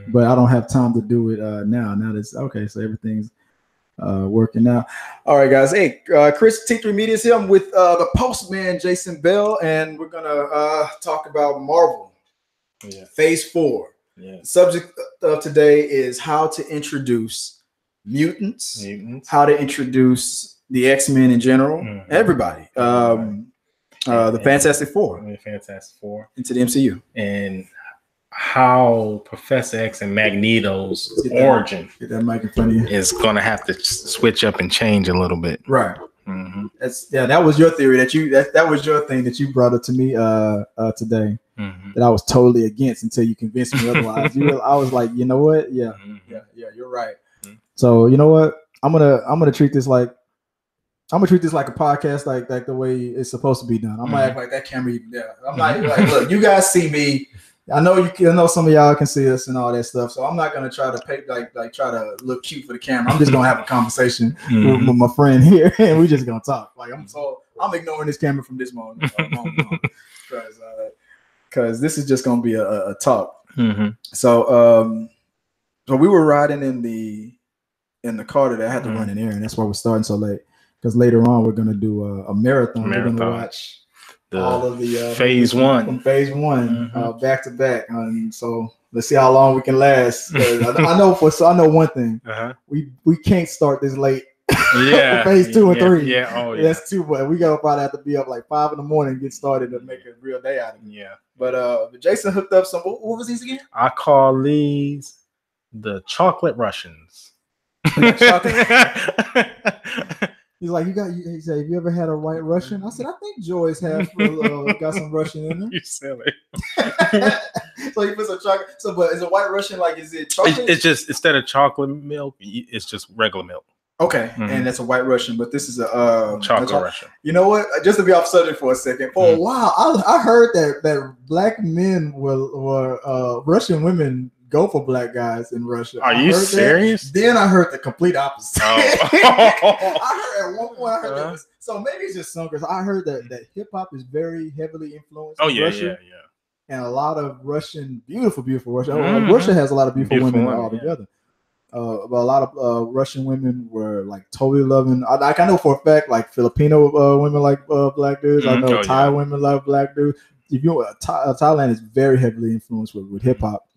but I don't have time to do it now. Now that's okay. So everything's working out. All right, guys. Hey, Chris, T3 Media is here. I'm with the Postman, Jason Bell, and we're gonna talk about Marvel Phase 4. Yeah. The subject of today is how to introduce mutants. How to introduce the X-Men in general, everybody. The Fantastic Four. Into the MCU. And how Professor X and Magneto's origin is going to have to switch up and change a little bit. Right. That was your theory that was your thing that you brought up to me today that I was totally against until you convinced me otherwise. I was like, you know what? Yeah, you're right. So you know what? I'm gonna treat this like a podcast, like the way it's supposed to be done. I'm gonna act like that camera even there. I'm like, look, you guys see me. I know some of y'all can see us and all that stuff. So I'm not gonna try to try to look cute for the camera. I'm just gonna have a conversation with my friend here, and we're just gonna talk. Like I'm ignoring this camera from this moment because this is just gonna be a talk. So we were riding in the car that I had to run in air, and that's why we're starting so late. Because later on we're gonna do a marathon. We're gonna watch all of the phase one from phase one back to back. And so let's see how long we can last. I know one thing. We can't start this late. Phase 2 and 3. That's too much. We gotta probably have to be up like 5 a.m. and get started to make a real day out of it. But Jason hooked up some. What was these again? I call these the chocolate Russians. He's like, he said, have you ever had a white Russian? I said, I think Joyce has got some Russian in them. You silly. So he put some chocolate. So, but is a white Russian like, is it chocolate? It's just, instead of chocolate milk, it's just regular milk. Okay, and that's a white Russian, but this is a chocolate Russian. You know what? Just to be off subject for a second, for a while, I heard that black men were Russian women go for black guys in Russia. Are you serious? Then I heard the complete opposite. I heard at one point. That was, so maybe it's just some because I heard that hip hop is very heavily influenced. Russia, and a lot of Russian, beautiful Russia. Russia has a lot of beautiful women altogether. But a lot of Russian women were like totally loving. I know for a fact, like Filipino women like black dudes. I know Thai women love black dudes. If you Thailand is very heavily influenced with hip hop.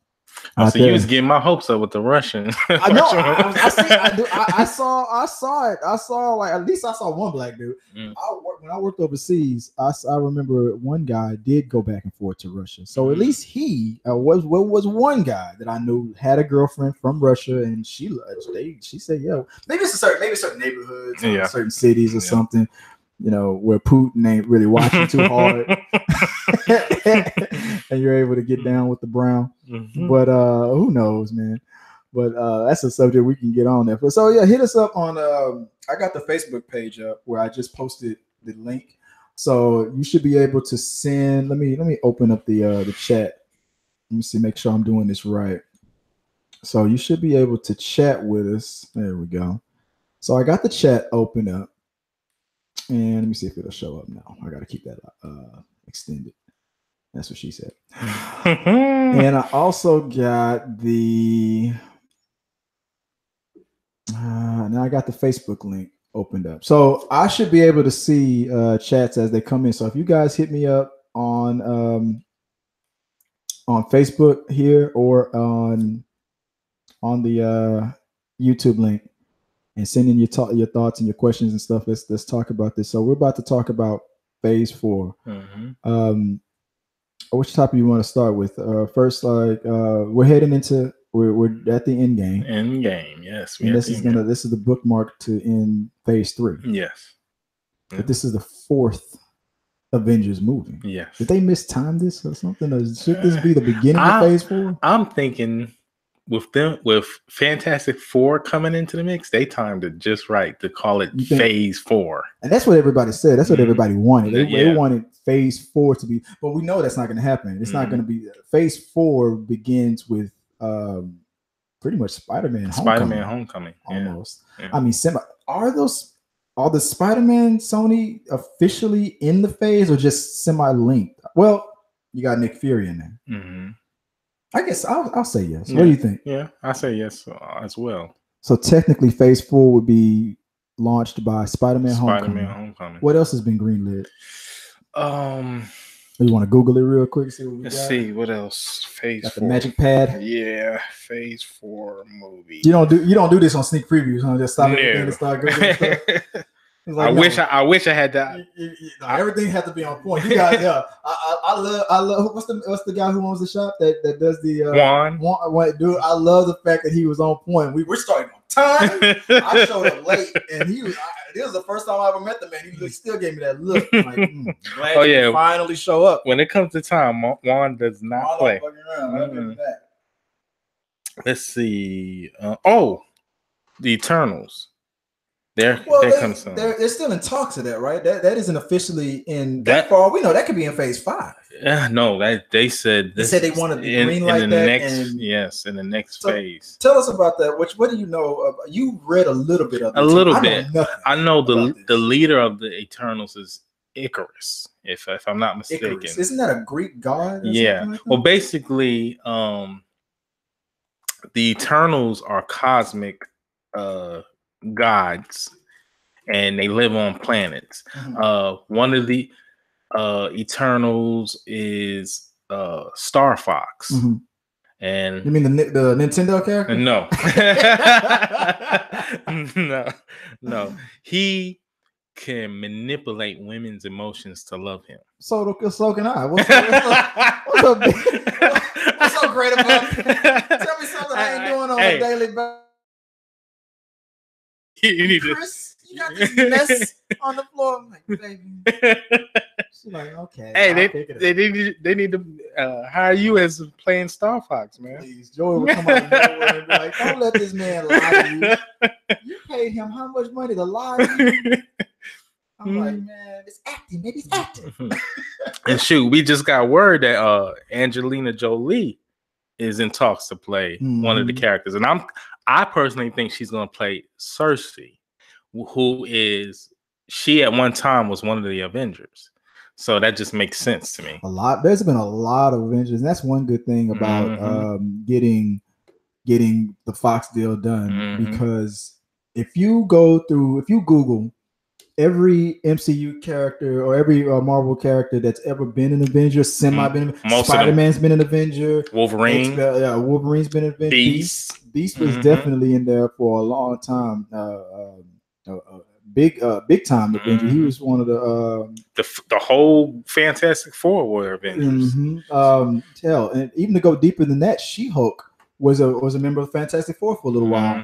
So you was getting my hopes up with the Russian. I know. I saw it. I saw like at least I saw one black dude. When I worked overseas, I remember one guy did go back and forth to Russia. So at least he was one guy that I knew had a girlfriend from Russia, and she said, "Yeah, maybe certain neighborhoods, certain cities or something." You know, where Putin ain't really watching too hard, and you're able to get down with the brown. But who knows, man? But that's a subject we can get on there. So yeah, hit us up on. I got the Facebook page up where I just posted the link, so you should be able to send. Let me open up the chat. Let me see, make sure I'm doing this right. So you should be able to chat with us. There we go. So I got the chat open up. And let me see if it'll show up now. I got to keep that extended. That's what she said. And I also got the now I got the Facebook link opened up. So I should be able to see chats as they come in. So if you guys hit me up on Facebook here or on the YouTube link, and send in your thoughts and your questions and stuff. Let's talk about this. So we're about to talk about phase 4. Which topic you want to start with? First, we're heading into we're at the end game. End game, yes. And this is the bookmark to end phase 3. Yes. But this is the 4th Avengers movie. Yes. Did they mistime this or something? Or should this be the beginning of phase 4? I'm thinking with Fantastic Four coming into the mix, they timed it just right to call it phase 4. And that's what everybody said. That's what everybody wanted. They wanted phase 4 to be, but we know that's not going to happen. It's not going to be. Phase 4 begins with pretty much Spider-Man Homecoming. Almost. Yeah. I mean, are the Spider-Man Sony officially in the phase or just semi-linked? Well, you got Nick Fury in there. I guess I'll say yes. What do you think? Yeah, I say yes as well. So technically, Phase 4 would be launched by Spider-Man Homecoming. What else has been greenlit? You want to Google it real quick? See what we let's got? see what else. Phase 4. The magic pad. Yeah, Phase 4 movie. You don't do this on sneak previews, huh? Just stop everything and start Googling stuff. Like, I wish I had that. Everything had to be on point. You got I love what's the guy who owns the shop that does the Juan, dude. I love the fact that he was on point. We were starting on time. I showed up late, and he was. This was the first time I ever met the man. He still gave me that look. Like, glad you finally show up. When it comes to time, Juan does not play. Let's see. The Eternals. They're still in talks of that, right? That isn't officially in that far. We know that could be in Phase 5. No, they said they wanted to greenlight that in the next phase. Tell us about that. What do you know? You read a little bit of it. A little bit. I know the leader of the Eternals is Icarus, if I'm not mistaken. Icarus. Isn't that a Greek god? Yeah. Like well, basically, the Eternals are cosmic gods, and they live on planets. One of the Eternals is Star Fox. And you mean the Nintendo character? No. no. He can manipulate women's emotions to love him. So can I. What's so great about it? Tell me something I ain't doing on a daily basis. Chris, you got this mess on the floor. I'm like, baby. She's like, okay. Hey, they need to hire you as playing Star Fox, man. Please, Joey would come out of nowhere and be like, don't let this man lie to you. You paid him how much money to lie to you? I'm like, man, it's acting. Maybe it's acting. And shoot, we just got word that Angelina Jolie is in talks to play one of the characters, and I personally think she's going to play Cersei, who she at one time was one of the Avengers. So that just makes sense to me. There's been a lot of Avengers, and that's one good thing about getting the Fox deal done. Because if you Google every MCU character or every Marvel character that's ever been an Avenger, Spider-Man's been an Avenger, Wolverine's been an Avenger. Beast was definitely in there for a long time. Big time Avenger. He was one of the whole Fantastic Four were Avengers. And even to go deeper than that, She-Hulk was a member of Fantastic Four for a little while.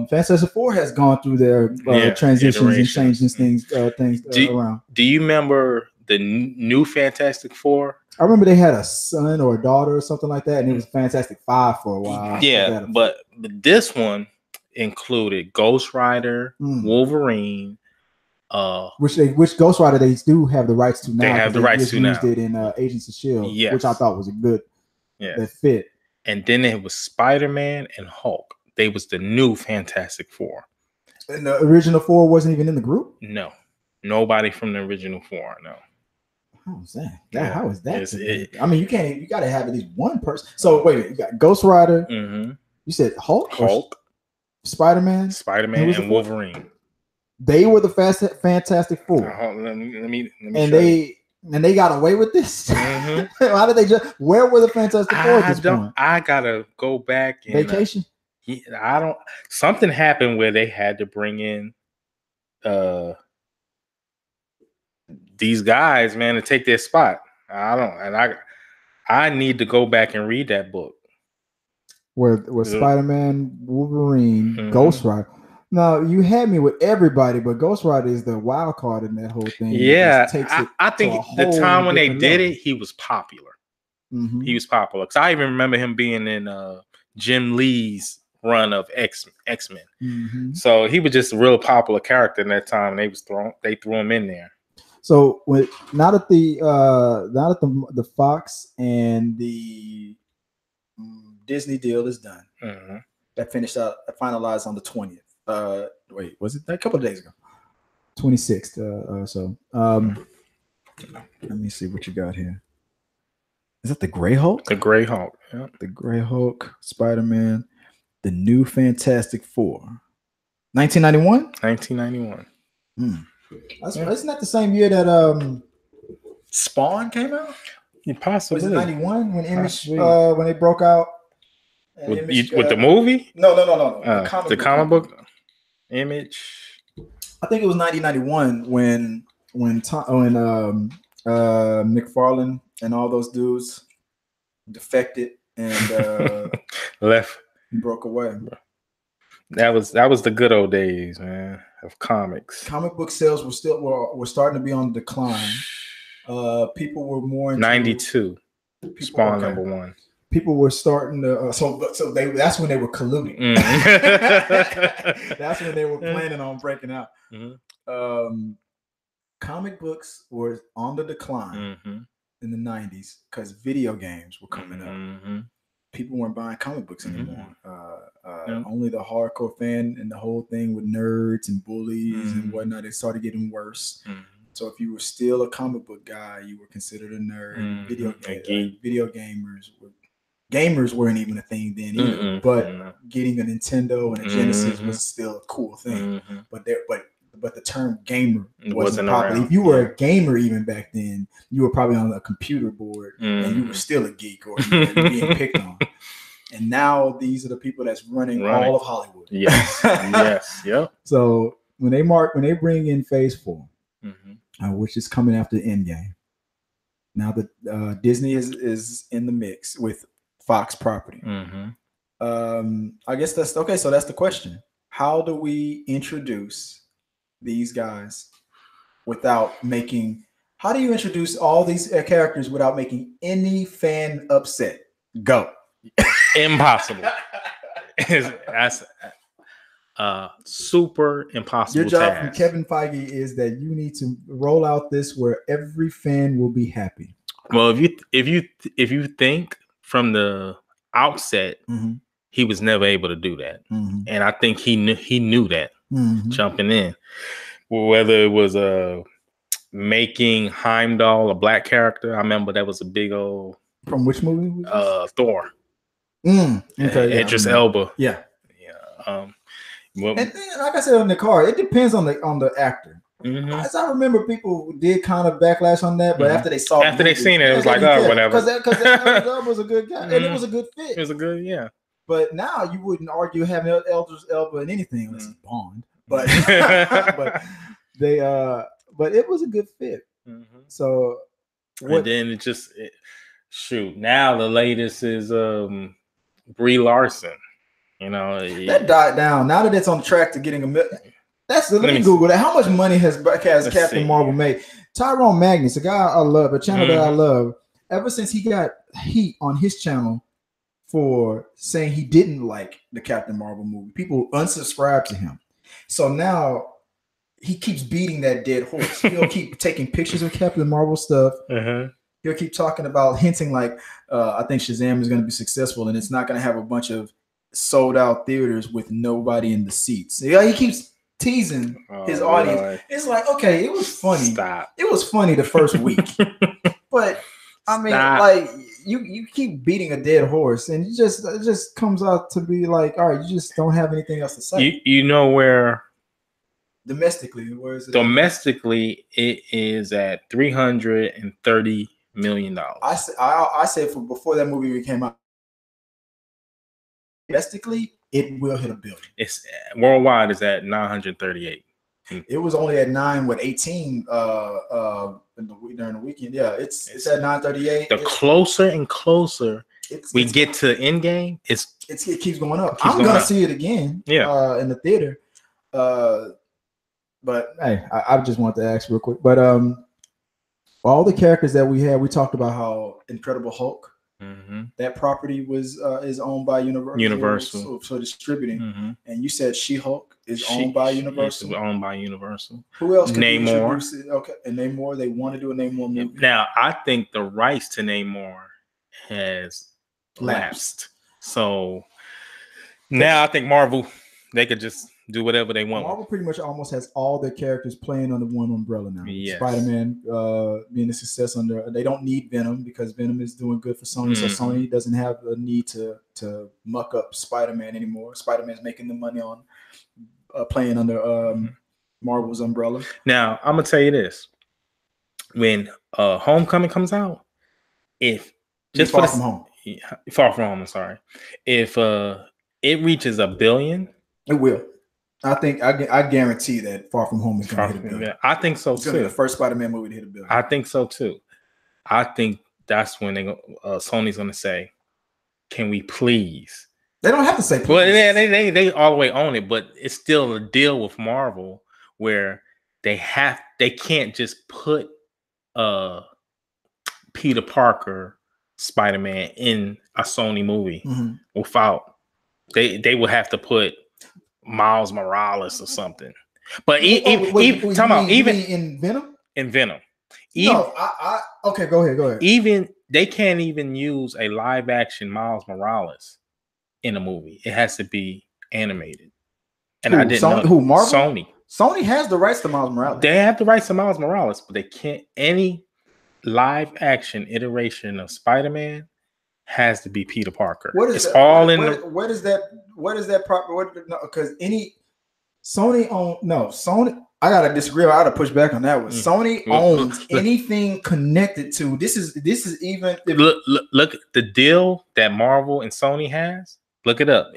Fantastic Four has gone through their transitions and changing things around. Do you remember the new Fantastic Four? I remember they had a son or a daughter or something like that, and it was Fantastic Five for a while. Yeah, but this one included Ghost Rider, Wolverine, which Ghost Rider they do have the rights to now. They have the rights to now. Used it in Agents of S.H.I.E.L.D., which I thought was a good that fit. And then it was Spider-Man and Hulk. They was the new Fantastic Four. And the original four wasn't even in the group? No. Nobody from the original four, no. How is that? How is that? I mean, you got to have at least one person. So wait, you got Ghost Rider. You said Hulk, Spider-Man, and Wolverine. They were the Fantastic Four. Let me and they got away with this. How did they just? Where were the Fantastic Four at this point? I gotta go back. And, vacation. Something happened where they had to bring in these guys, man, to take their spot. I need to go back and read that book. Where Spider-Man, Wolverine, Ghost Rider. Now you had me with everybody, but Ghost Rider is the wild card in that whole thing. Yeah, I think the time when they did it, he was popular. He was popular because I even remember him being in Jim Lee's run of X-Men. So he was just a real popular character in that time. And they threw him in there. So now that the Fox and the Disney deal is done, that finalized on the 20th. Wait, was it a couple of days ago? 26th. Let me see what you got here. Is that the Gray Hulk? The Gray Hulk. Yeah. The Gray Hulk, Spider-Man, the New Fantastic Four. 1991? 1991. Isn't that the same year that Spawn came out? Yeah, possibly. Was it 91 when Image when they broke out? With the movie? No. The comic book Image. I think it was 1991 when McFarlane and all those dudes defected and left, broke away. That was the good old days, man, of comics. Comic book sales were starting to be on decline. People were more into 92. Spawn number 1. People were starting to that's when they were colluding. That's when they were planning on breaking out. Comic books were on the decline in the 90s because video games were coming up. People weren't buying comic books anymore. Only the hardcore fan, and the whole thing with nerds and bullies and whatnot, it started getting worse. So if you were still a comic book guy, you were considered a nerd. Video gamers weren't even a thing then either. But getting a Nintendo and a Genesis was still a cool thing. But the term gamer wasn't popular. Around. If you were a gamer even back then, you were probably on a computer board and you were still a geek or you were being picked on. And now these are the people that's running all of Hollywood. Yes. Yep. So when they bring in Phase 4, which is coming after Endgame, now that Disney is in the mix with Fox property. I guess that's okay. So that's the question: how do we introduce these guys without making? How do you introduce all these characters without making any fan upset? Go. Impossible. That's super impossible. Your job task. from Kevin Feige is that you need to roll out this where every fan will be happy. Well, if you think from the outset, he was never able to do that, and I think he knew that jumping in. Whether it was making Heimdall a black character, I remember that was a big old. From which movie? Thor. Okay, Idris Elba. Yeah. Well, and then, like I said on the car, it depends on the actor. As I remember, people did kind of backlash on that, but after they saw they seen it, it was like, oh, whatever. Because Idris Elba was a good guy, and it was a good fit. It was a good, yeah. But now you wouldn't argue having Idris Elba in anything unless it's Bond. But but it was a good fit. So and then it just shoot. Now the latest is Brie Larson. You know, that died down. Now that it's on track to getting $1 million. Let me Google that. How much money has Captain Marvel made? Tyrone Magnus, a guy I love, a channel that I love. Ever since he got heat on his channel for saying he didn't like the Captain Marvel movie, people unsubscribed to him. So now he keeps beating that dead horse. He'll keep taking pictures of Captain Marvel stuff. He'll keep talking about hinting like, I think Shazam is going to be successful and it's not going to have a bunch of sold out theaters with nobody in the seats. Yeah, he keeps teasing his audience. Lord. It's like, okay, it was funny. Stop. It was funny the first week. But I mean, like you keep beating a dead horse and it just comes out to be like, all right, you just don't have anything else to say. You know where domestically, where is it? Domestically, it is at $330 million. I said before that movie came out. Domestically, it will hit $1 billion. It's worldwide is at 938. It was only at 18 during the weekend. Yeah, it's at 938. The closer and closer we get to Endgame, it keeps going up. I'm gonna see it again. Yeah, in the theater. But hey, I just wanted to ask real quick. But all the characters that we had, we talked about how Incredible Hulk. That property is owned by Universal. So distributing. And you said She-Hulk is owned by Universal. It's owned by Universal. Who else? Namor. Okay, and Namor. They want to do a Namor movie. Now I think the rights to Namor has lapsed. So now I think Marvel they could just do whatever they want. Marvel pretty much almost has all their characters playing under one umbrella now. Yes. Spider-Man being a success under. They don't need Venom because Venom is doing good for Sony, so Sony doesn't have a need to muck up Spider-Man anymore. Spider-Man's making the money on playing under Marvel's umbrella. Now I'm gonna tell you this: when Homecoming comes out, if just Far From Home, Far From Home, I'm sorry, if it reaches $1 billion, it will. I think I guarantee that Far From Home is going to hit $1 billion. Yeah, I think so it's too. It's going to be the first Spider-Man movie to hit $1 billion. I think so too. I think that's when Sony's going to say, "Can we please?" They don't have to say please. Well, they all the way own it, but it's still a deal with Marvel where they can't just put Peter Parker Spider-Man in a Sony movie without they would have to put Miles Morales or something. But even in Venom? In Venom. Okay, go ahead. Even they can't even use a live action Miles Morales in a movie. It has to be animated. And I didn't know. Who, Marvel? Sony. Sony has the rights to Miles Morales. They have the rights to Miles Morales, but they can't. Any live action iteration of Spider-Man has to be Peter Parker. What is what is that proper? Because Sony. I gotta disagree. I gotta push back on that one. Sony owns anything connected to this is even look the deal that Marvel and Sony has. Look it up.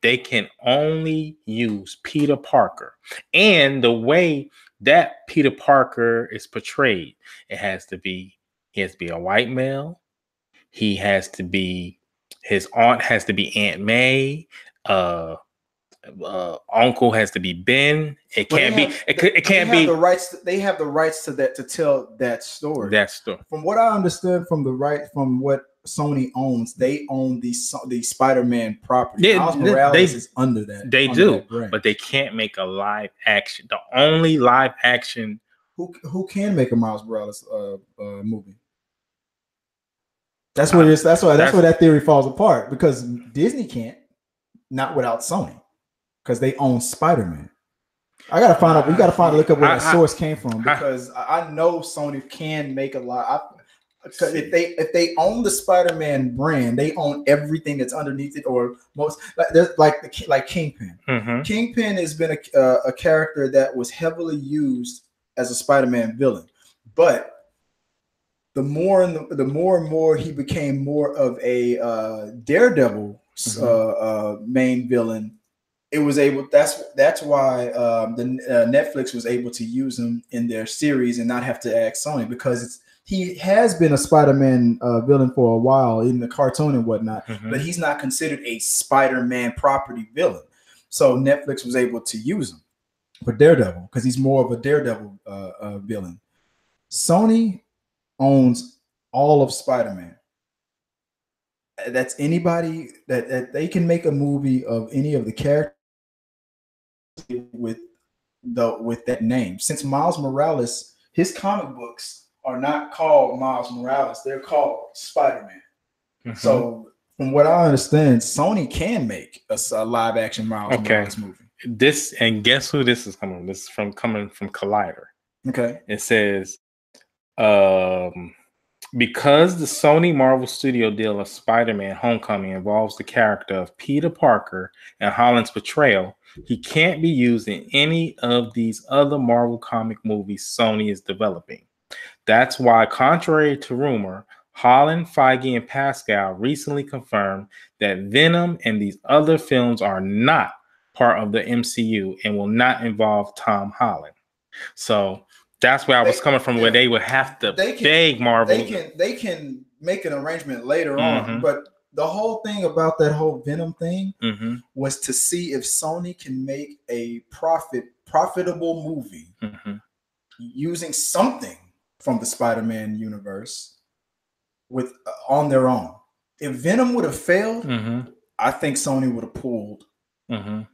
They can only use Peter Parker, and the way that Peter Parker is portrayed, he has to be a white male. He has to be, his aunt has to be Aunt May. Uncle has to be Ben. It can't be. It can't be. They have the rights to that, to tell that story. That story. From what I understood from what Sony owns, they own the Spider-Man property. Yeah, Miles Morales is under that. They do, but they can't make a live action. The only live action. Who can make a Miles Morales movie? That's what it is. That's why that theory falls apart, because Disney can't, not without Sony, because they own Spider-Man. I gotta find out. We gotta look up where that source came from, because I know Sony can make a lot. Because if they own the Spider-Man brand, they own everything that's underneath it, or most like Kingpin. Kingpin has been a character that was heavily used as a Spider-Man villain, but the more and more he became more of a Daredevil main villain, it was able. That's why the Netflix was able to use him in their series and not have to ask Sony, because he has been a Spider-Man villain for a while in the cartoon and whatnot, but he's not considered a Spider-Man property villain. So Netflix was able to use him for Daredevil because he's more of a Daredevil villain. Sony owns all of Spider-Man. That's anybody that they can make a movie of any of the characters with that name. Since Miles Morales, his comic books are not called Miles Morales, they're called Spider-Man. So from what I understand, Sony can make a live action Miles Morales movie. Guess who this is coming from? This is coming from Collider. Okay. It says because the Sony Marvel Studio deal of Spider-Man Homecoming involves the character of Peter Parker and Holland's portrayal, he can't be used in any of these other Marvel comic movies Sony is developing. That's why, contrary to rumor, Holland, Feige, and Pascal recently confirmed that Venom and these other films are not part of the MCU and will not involve Tom Holland. So that's where I was coming from, where they would have to beg Marvel. They can make an arrangement later on, but the whole thing about that whole Venom thing was to see if Sony can make a profitable movie using something from the Spider-Man universe on their own. If Venom would have failed, I think Sony would have pulled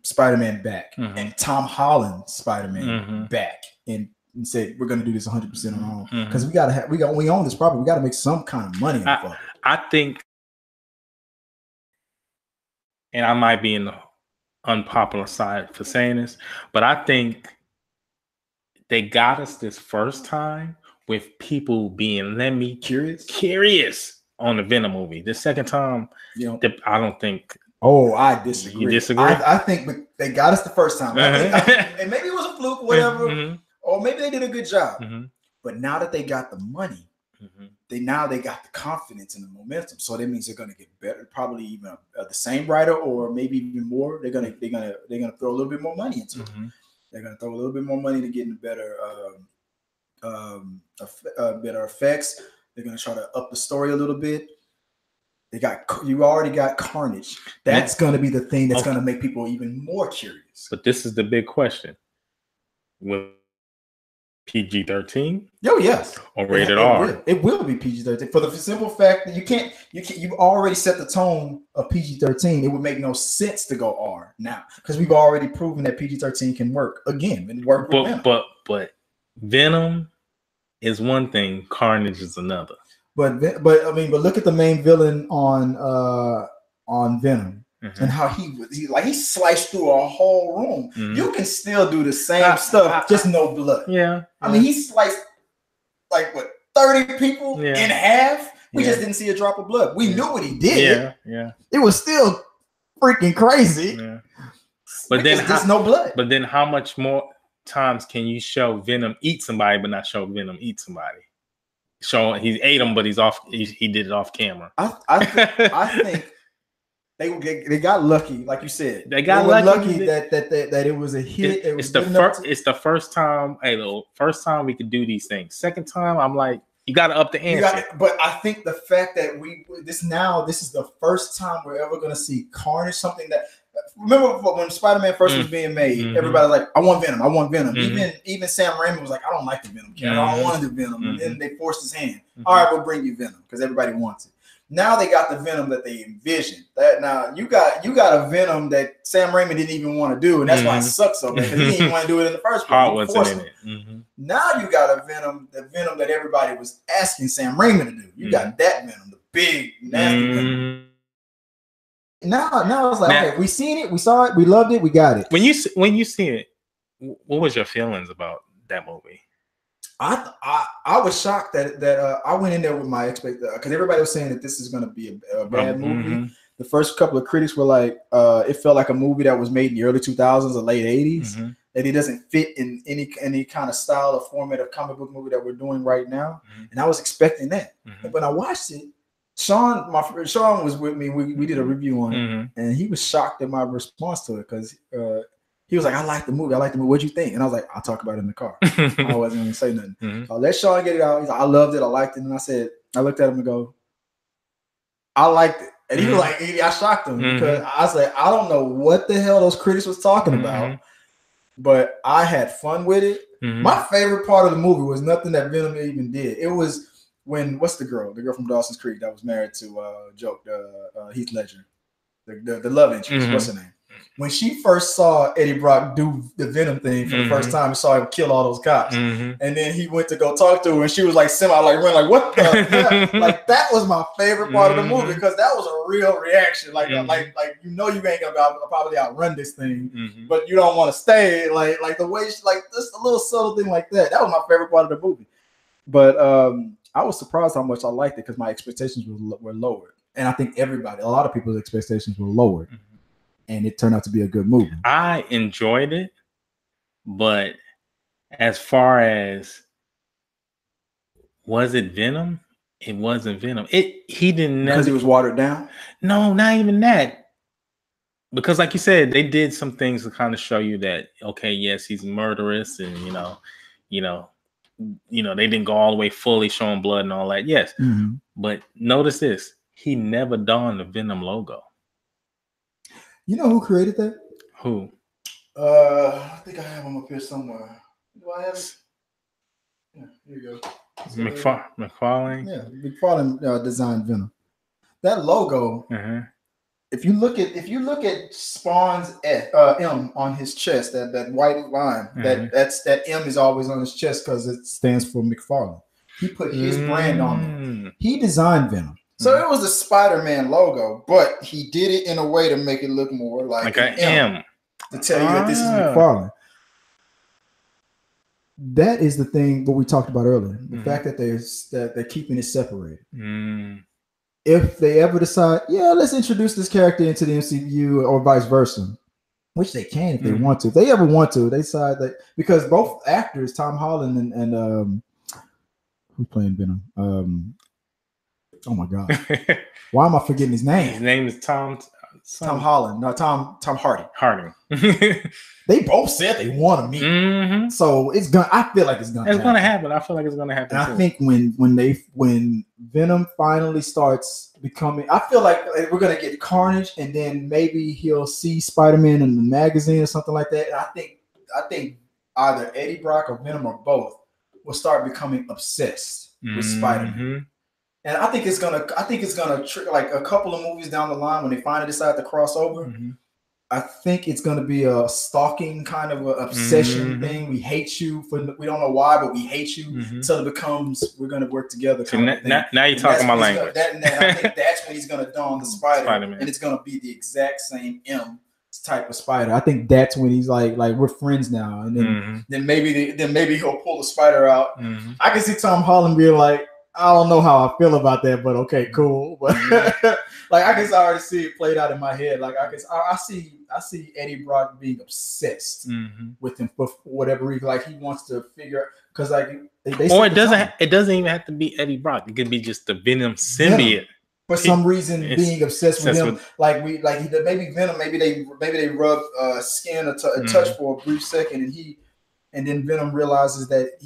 Spider-Man back and Tom Holland Spider-Man back and said, we're going to do this 100% on our own, because we own this property. We got to make some kind of money off of it. I think, and I might be in the unpopular side for saying this, but I think they got us this first time with people being curious on the Venom movie. The second time, I don't think. Oh, I disagree. You disagree? I think they got us the first time. And maybe it was a fluke, whatever, or maybe they did a good job. But now that they got the money, they got the confidence and the momentum. So that means they're going to get better, probably even the same writer, or maybe even more. They're gonna throw a little bit more money into it. They're going to throw a little bit more money to get into better effects. They're going to try to up the story a little bit. You already got Carnage. That's going to be the thing that's going to make people even more curious. But this is the big question: will PG-13? Oh yes, or rated R? It will be PG-13 for the simple fact that you've already set the tone of PG-13. It would make no sense to go R now because we've already proven that PG-13 can work again and work with Venom. But Venom is one thing, Carnage is another. But look at the main villain on Venom and how he sliced through a whole room. You can still do the same stuff, just no blood. Yeah. I mean, he sliced 30 people in half. We just didn't see a drop of blood. We knew what he did. Yeah. It was still freaking crazy. Yeah. But then there's no blood. But then how much more times can you show Venom eat somebody but not show Venom eat somebody? Show he ate him, but he did it off camera. I think they got lucky, like you said. They got lucky that it was a hit. It's the first time. Hey, first time we could do these things. Second time, I'm like, you got to up the ante. But I think the fact that this is the first time we're ever going to see Carnage. Something that remember when Spider-Man first was being made, everybody was like, I want Venom. Even Sam Raimi was like, I don't like the Venom character. I don't want the Venom. And then they forced his hand. All right, we'll bring you Venom because everybody wants it. Now they got the Venom that they envisioned. That now you got a Venom that Sam Raimi didn't even want to do, and that's why it sucks so bad because he didn't even want to do it in the first place. Wasn't in it. Now you got the Venom that everybody was asking Sam Raimi to do. You got that Venom, the big nasty Venom. Now it's like, okay, we seen it, we saw it, we loved it, we got it. When you see it, what was your feelings about that movie? I was shocked that I went in there with my expectation because everybody was saying that this is going to be a bad movie. The first couple of critics were like, it felt like a movie that was made in the early 2000s or late 80s. That it doesn't fit in any kind of style or format of comic book movie that we're doing right now. And I was expecting that. But when I watched it, Sean, my friend Sean was with me. We did a review on it, and he was shocked at my response to it because he was like, I like the movie. What'd you think? And I was like, I'll talk about it in the car. I wasn't going to say nothing. So I let Sean get it out. He's like, I loved it. I liked it. And I looked at him and go, I liked it. And he was like, I shocked him because I was like, I don't know what the hell those critics was talking about, but I had fun with it. My favorite part of the movie was nothing that Venom even did. It was when, what's the girl from Dawson's Creek that was married to Heath Ledger, the love interest, what's her name? When she first saw Eddie Brock do the Venom thing for the first time, and saw him kill all those cops, and then he went to go talk to her, and she was like what the heck? Like that was my favorite part of the movie because that was a real reaction. Like you ain't gonna probably outrun this thing, but you don't want to stay. Like the way just a little subtle thing like that. That was my favorite part of the movie. But I was surprised how much I liked it because my expectations were lowered, and I think a lot of people's expectations were lowered. And it turned out to be a good movie. I enjoyed it, but as far as was it Venom? It wasn't Venom. He didn't because he was watered down. No, not even that. Because, like you said, they did some things to kind of show you that okay, yes, he's murderous, and they didn't go all the way fully showing blood and all that. Yes, but notice this: he never donned the Venom logo. You know who created that? Who? I think I have him up here somewhere. Do I have it? Yeah, here you go. McFarlane? Yeah, McFarlane designed Venom. That logo, if you look at Spawn's M on his chest, that white line, that M is always on his chest because it stands for McFarlane. He put his brand on it. He designed Venom. So it was a SpiderMan logo, but he did it in a way to make it look more like an M. to tell you that this is McFarlane. That is the thing what we talked about earlier. The fact that they're keeping it separated. If they ever decide, let's introduce this character into the MCU or vice versa, which they can if they want to. If they ever want to, they decide that because both actors, Tom Holland and who's playing Venom? Oh my God. Why am I forgetting his name? His name is Tom Holland. No, Tom Hardy. They both said they want to meet. So it's gonna. I feel like it's gonna happen. I feel like it's gonna happen. And I think when Venom finally starts becoming, I feel like we're gonna get Carnage, and then maybe he'll see Spider-Man in the magazine or something like that. And I think either Eddie Brock or Venom or both will start becoming obsessed with Spider-Man. And I think it's gonna like a couple of movies down the line when they finally decide to cross over. I think it's gonna be a stalking kind of a obsession thing. We hate you we don't know why, but we hate you. So it becomes we're gonna work together. Now you're talking my language. I think that's when he's gonna don the Spider-Man, and it's gonna be the exact same M type of spider. I think that's when he's like we're friends now, and then maybe he'll pull the spider out. I can see Tom Holland being like, I don't know how I feel about that, but okay, cool. But like I can already see it played out in my head. Like I see Eddie Brock being obsessed with him for whatever reason. Like he wants to figure because like it doesn't even have to be Eddie Brock. It could be just the Venom symbiote. For some reason, being obsessed with him, maybe Venom, maybe they rub skin or touch for a brief second, and then Venom realizes that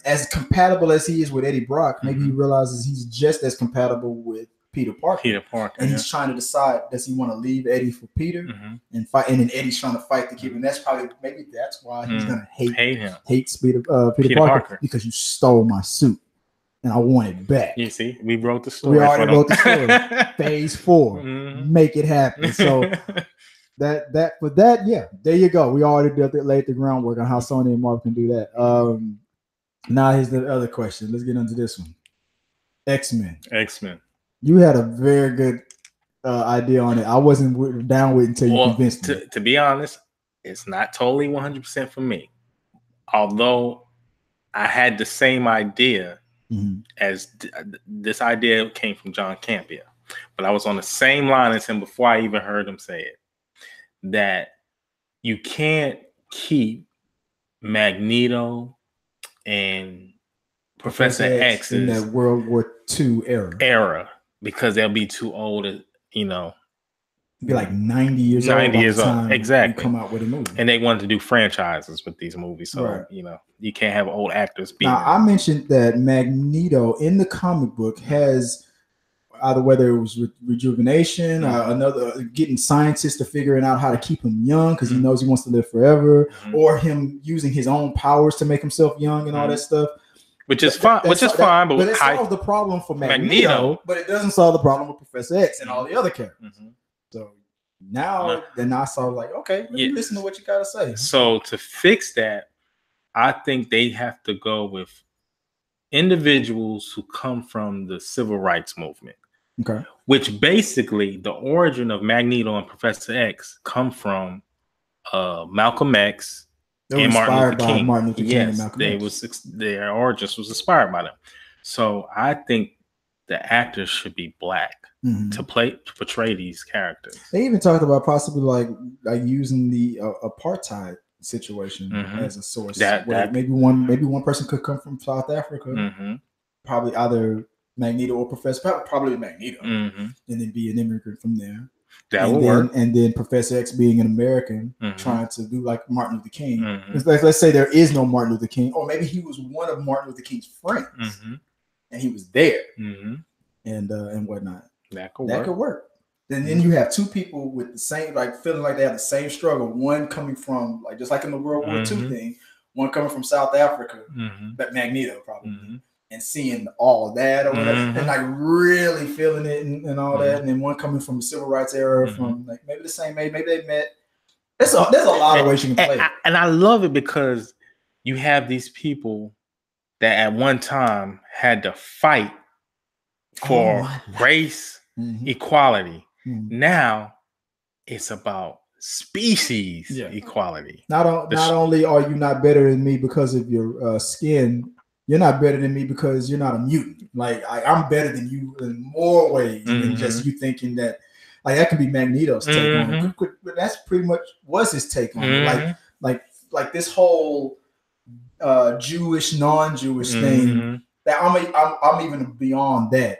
as compatible as he is with Eddie Brock, maybe he realizes he's just as compatible with Peter Parker. And he's trying to decide, does he want to leave Eddie for Peter and fight? And then Eddie's trying to fight to keep him. That's why he's gonna hate Peter Parker because you stole my suit. And I want it back. You see, we wrote the story. We already wrote the story. Phase 4, make it happen. So there you go. We already laid the groundwork on how Sony and Marvel can do that. Now here's the other question. Let's get into this one. X-Men. You had a very good idea on it. I wasn't down with it until you convinced me. To be honest, it's not totally 100% for me. Although I had the same idea. As this idea came from John Campia, but I was on the same line as him before I even heard him say it, that you can't keep Magneto and Professor X in that World War II era because they'll be too old, be like 90 years old. Exactly. Come out with a movie. And they wanted to do franchises with these movies. So, you can't have old actors being. Now, I mentioned that Magneto in the comic book has either whether it was rejuvenation, another getting scientists to figuring out how to keep him young because he knows he wants to live forever, or him using his own powers to make himself young and all that stuff. Which is fine. But it solves the problem for Magneto, but it doesn't solve the problem with Professor X and all the other characters. So now, then I saw like, okay, let me listen to what you gotta say. So to fix that, I think they have to go with individuals who come from the civil rights movement. Okay. Which basically the origin of Magneto and Professor X come from Malcolm X and Martin Luther King. Yes, their origins was inspired by them. So I think the actors should be black to portray these characters. They even talked about possibly like using the apartheid situation as a source. Maybe one person could come from South Africa, probably either Magneto or Professor, probably Magneto, and then be an immigrant from there. That would work. And then Professor X being an American, trying to do like Martin Luther King. Let's say there is no Martin Luther King, or maybe he was one of Martin Luther King's friends, and he was there, and whatnot. That could work. And then you have two people with the same, like feeling like they have the same struggle. One coming from like just like in the World War II thing, one coming from South Africa, but Magneto probably. And seeing all that or whatever, and like really feeling it and all that, and then one coming from the civil rights era, from like maybe the same age, maybe they met. There's a lot of ways you can play it. And I love it because you have these people that at one time had to fight for race equality. Now it's about species equality. Not only are you not better than me because of your skin, you're not better than me because you're not a mutant. Like I'm better than you in more ways than just you thinking that. Like that could be Magneto's take on it. But that's pretty much was his take on it. Like this whole Jewish, non-Jewish thing. That I'm even beyond that.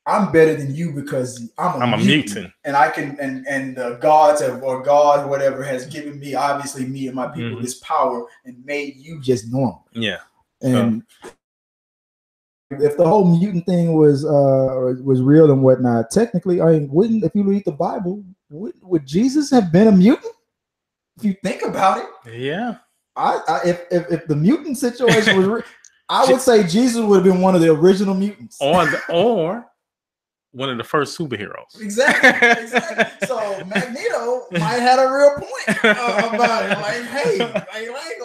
I'm better than you because I'm a mutant, and I can and the gods or God whatever has given me, obviously me and my people, this power and made you just normal. Yeah, and if the whole mutant thing was real and whatnot, technically, I mean, wouldn't, if you read the Bible, would Jesus have been a mutant? If you think about it, yeah. If the mutant situation was real, I would say Jesus would have been one of the original mutants, or one of the first superheroes. Exactly. So Magneto might have a real point about it. Like, hey,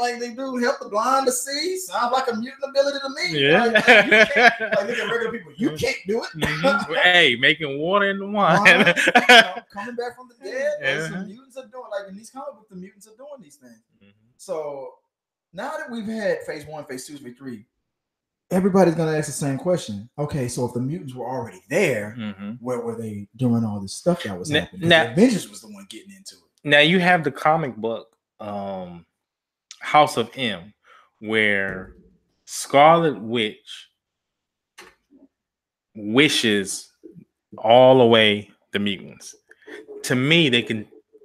like they do help the blind to see. Sounds like a mutant ability to me. Yeah. Like look at regular people. You can't do it. Hey, making water in the wine. Coming back from the dead. Like some mutants are doing, like in these comic books, the mutants are doing these things. So now that we've had phase 1, phase 2, phase 3, everybody's gonna ask the same question. Okay, so if the mutants were already there, where were they doing all this stuff that was happening? The Avengers was the one getting into it. Now you have the comic book House of M, where Scarlet Witch wishes all away the mutants. To me,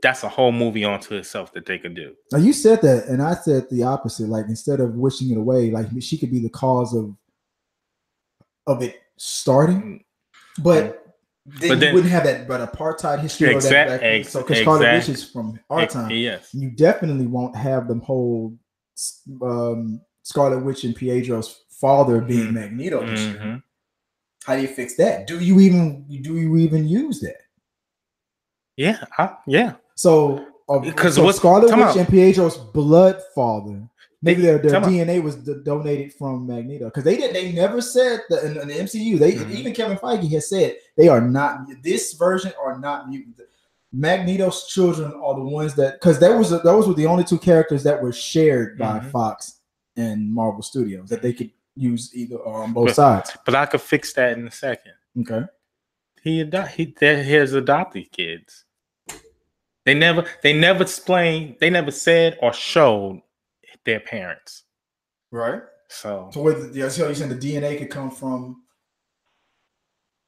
that's a whole movie onto itself that they could do. Now you said that, and I said the opposite. Like instead of wishing it away, like she could be the cause of it starting, but then you wouldn't have that apartheid history. Exactly. So because Scarlet Witch is from our time, you definitely won't have the whole Scarlet Witch and Pietro's father being Magneto. How do you fix that? Do you even use that? Yeah. So because Scarlet Witch and Pietro's blood father, maybe their DNA was donated from Magneto, because they never said that in the MCU. Even Kevin Feige has said they are not, this version are not mutants. Magneto's children are the ones that, because those were the only 2 characters that were shared by Fox and Marvel Studios that they could use either or on both sides. But I could fix that in a second. Okay. He has adopted kids. They never explained, they never said or showed their parents. Right. So you're saying the DNA could come from,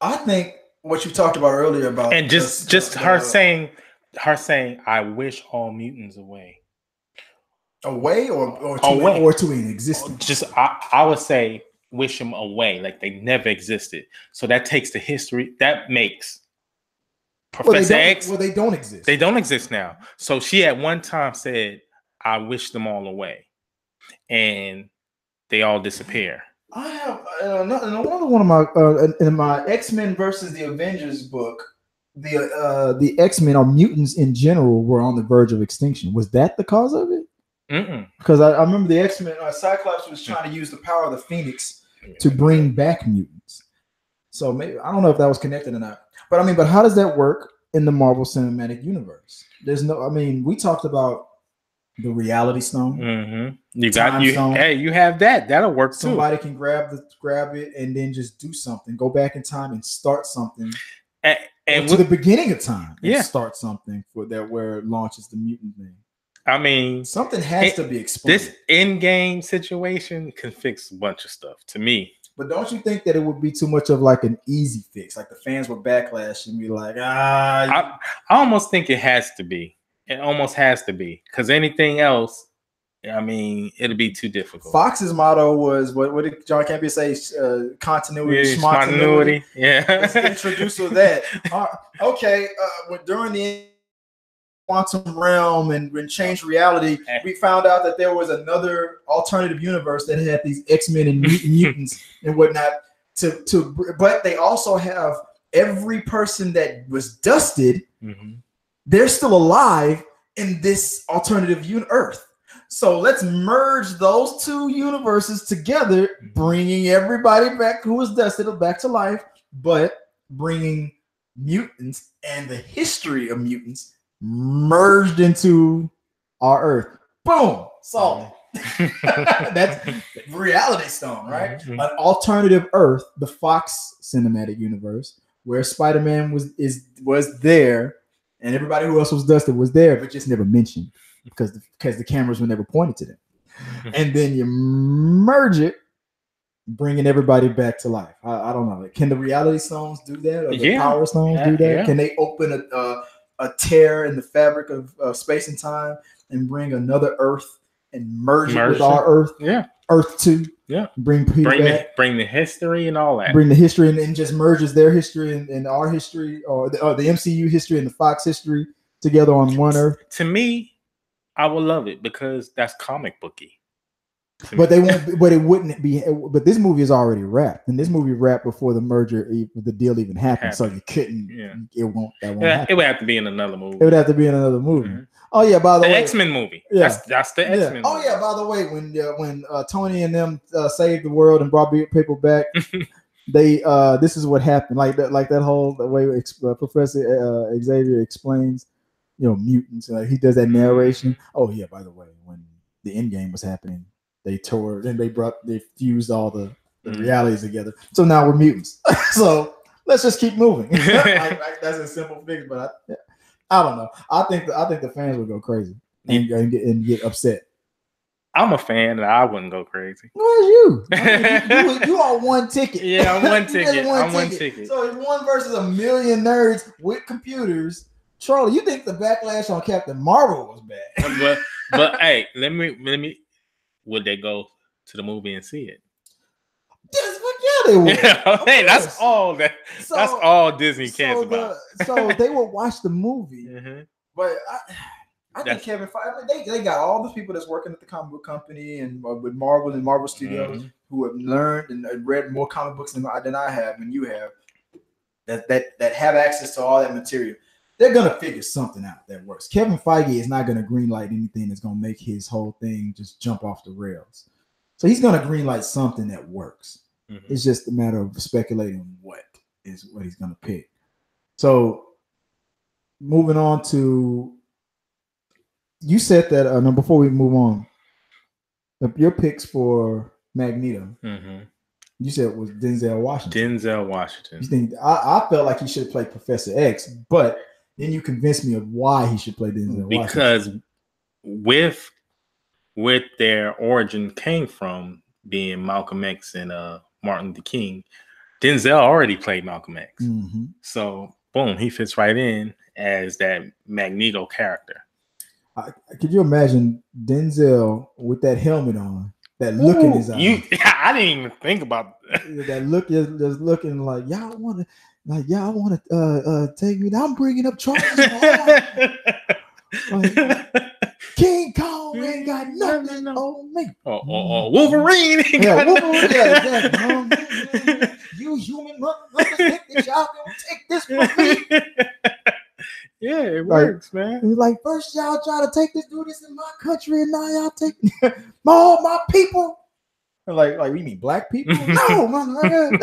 I think what you talked about earlier about, and just her saying, I wish all mutants away. Away or to an existence. Just I would say wish them away, like they never existed. So that takes the history, that makes Professor X. Well, they don't exist. They don't exist now. So she at one time said, I wish them all away. And they all disappear. I have another one of my in my X-Men versus the Avengers book, the X-Men or mutants in general were on the verge of extinction. Was that the cause of it? Because I remember the X-Men, Cyclops was trying to use the power of the Phoenix to bring back mutants. So maybe, I don't know if that was connected or not. But how does that work in the Marvel Cinematic Universe? We talked about the Reality Stone. You have that. That'll work too. Somebody can grab it and then just do something. Go back in time and start something. And to the beginning of time, and start something where it launches the mutant thing. Something has to be explained. This in-game situation can fix a bunch of stuff to me. But don't you think that it would be too much of like an easy fix? Like the fans would backlash and be like, I almost think it has to be. It almost has to be, because anything else, it'll be too difficult. Fox's motto was what did John Campbell say? Continuity, spontaneity. Yeah. Let's introduce her that. During the quantum realm and change reality, we found out that there was another alternative universe that had these X-Men and mutants and whatnot. But they also have every person that was dusted. They're still alive in this alternative Earth. So let's merge those 2 universes together, bringing everybody back who was dusted back to life, but bringing mutants and the history of mutants merged into our Earth. Boom, solved. That's reality stone, right? Mm-hmm. An alternative Earth, the Fox cinematic universe, where Spider-Man was there, and everybody who else was dusted was there, but just never mentioned because the cameras were never pointed to them. And then you merge it, bringing everybody back to life. I don't know. Can the reality stones do that? Or the power stones do that? Yeah. Can they open a tear in the fabric of space and time and bring another Earth and merge it with our Earth? Yeah. Earth 2. Yeah. Bring Peter back. Bring the history and all that. Bring the history and just merges their history and our history or the MCU history and the Fox history together on one Earth. To me, I would love it because that's comic booky. But they won't. But it wouldn't be. But this movie is already wrapped, and this movie wrapped before the merger, the deal even happened. So you couldn't. Yeah. It won't. That won't. Yeah, it would have to be in another movie. It would have to be in another movie. Mm-hmm. Oh yeah. By the way, XMen movie. Yeah, that's the XMen. Movie. Oh yeah. By the way, when Tony and them saved the world and brought people back, they this is what happened. Like that whole way Professor Xavier explains, mutants. He does that narration. Oh yeah. By the way, when the end game was happening. They tore and they fused all the realities together. So now we're mutants. So let's just keep moving. That's a simple fix, but I don't know. I think the fans would go crazy and get upset. I'm a fan, and I wouldn't go crazy. Where's you? You are one ticket. Yeah, I'm one ticket. One ticket. So it's one versus a million nerds with computers. Charlie, you think the backlash on Captain Marvel was bad? but hey, let me. Would they go to the movie and see it? Yes, yeah, they would. Hey, that's all that's all Disney cares about. So they will watch the movie, but I think Kevin Feige. They got all the people that's working at the comic book company and with Marvel and Marvel Studios who have learned and read more comic books than I have and you have. That have access to all that material. They're gonna figure something out that works. Kevin Feige is not gonna greenlight anything that's gonna make his whole thing just jump off the rails. So he's gonna greenlight something that works. Mm-hmm. It's just a matter of speculating what he's gonna pick. So moving on to, you said that before we move on, your picks for Magneto. Mm-hmm. You said it was Denzel Washington. Denzel Washington. You think I felt like he should have played Professor X, but then you convinced me of why he should play Denzel Washington. Because with their origin came from being Malcolm X and Martin Luther King, Denzel already played Malcolm X. Mm-hmm. So boom, he fits right in as that Magneto character. Could you imagine Denzel with that helmet on? That look in his eyes. I didn't even think about that look. Just looking like y'all want to take me down. I'm bringing up charges. King Kong ain't got nothing on me. Wolverine. Wolverine. Yeah, exactly. You human motherfuckers, y'all gonna take this from me. Yeah, it works, man. He's like, first y'all try to do this in my country, and now y'all take all my people. Like we mean black people? No, man.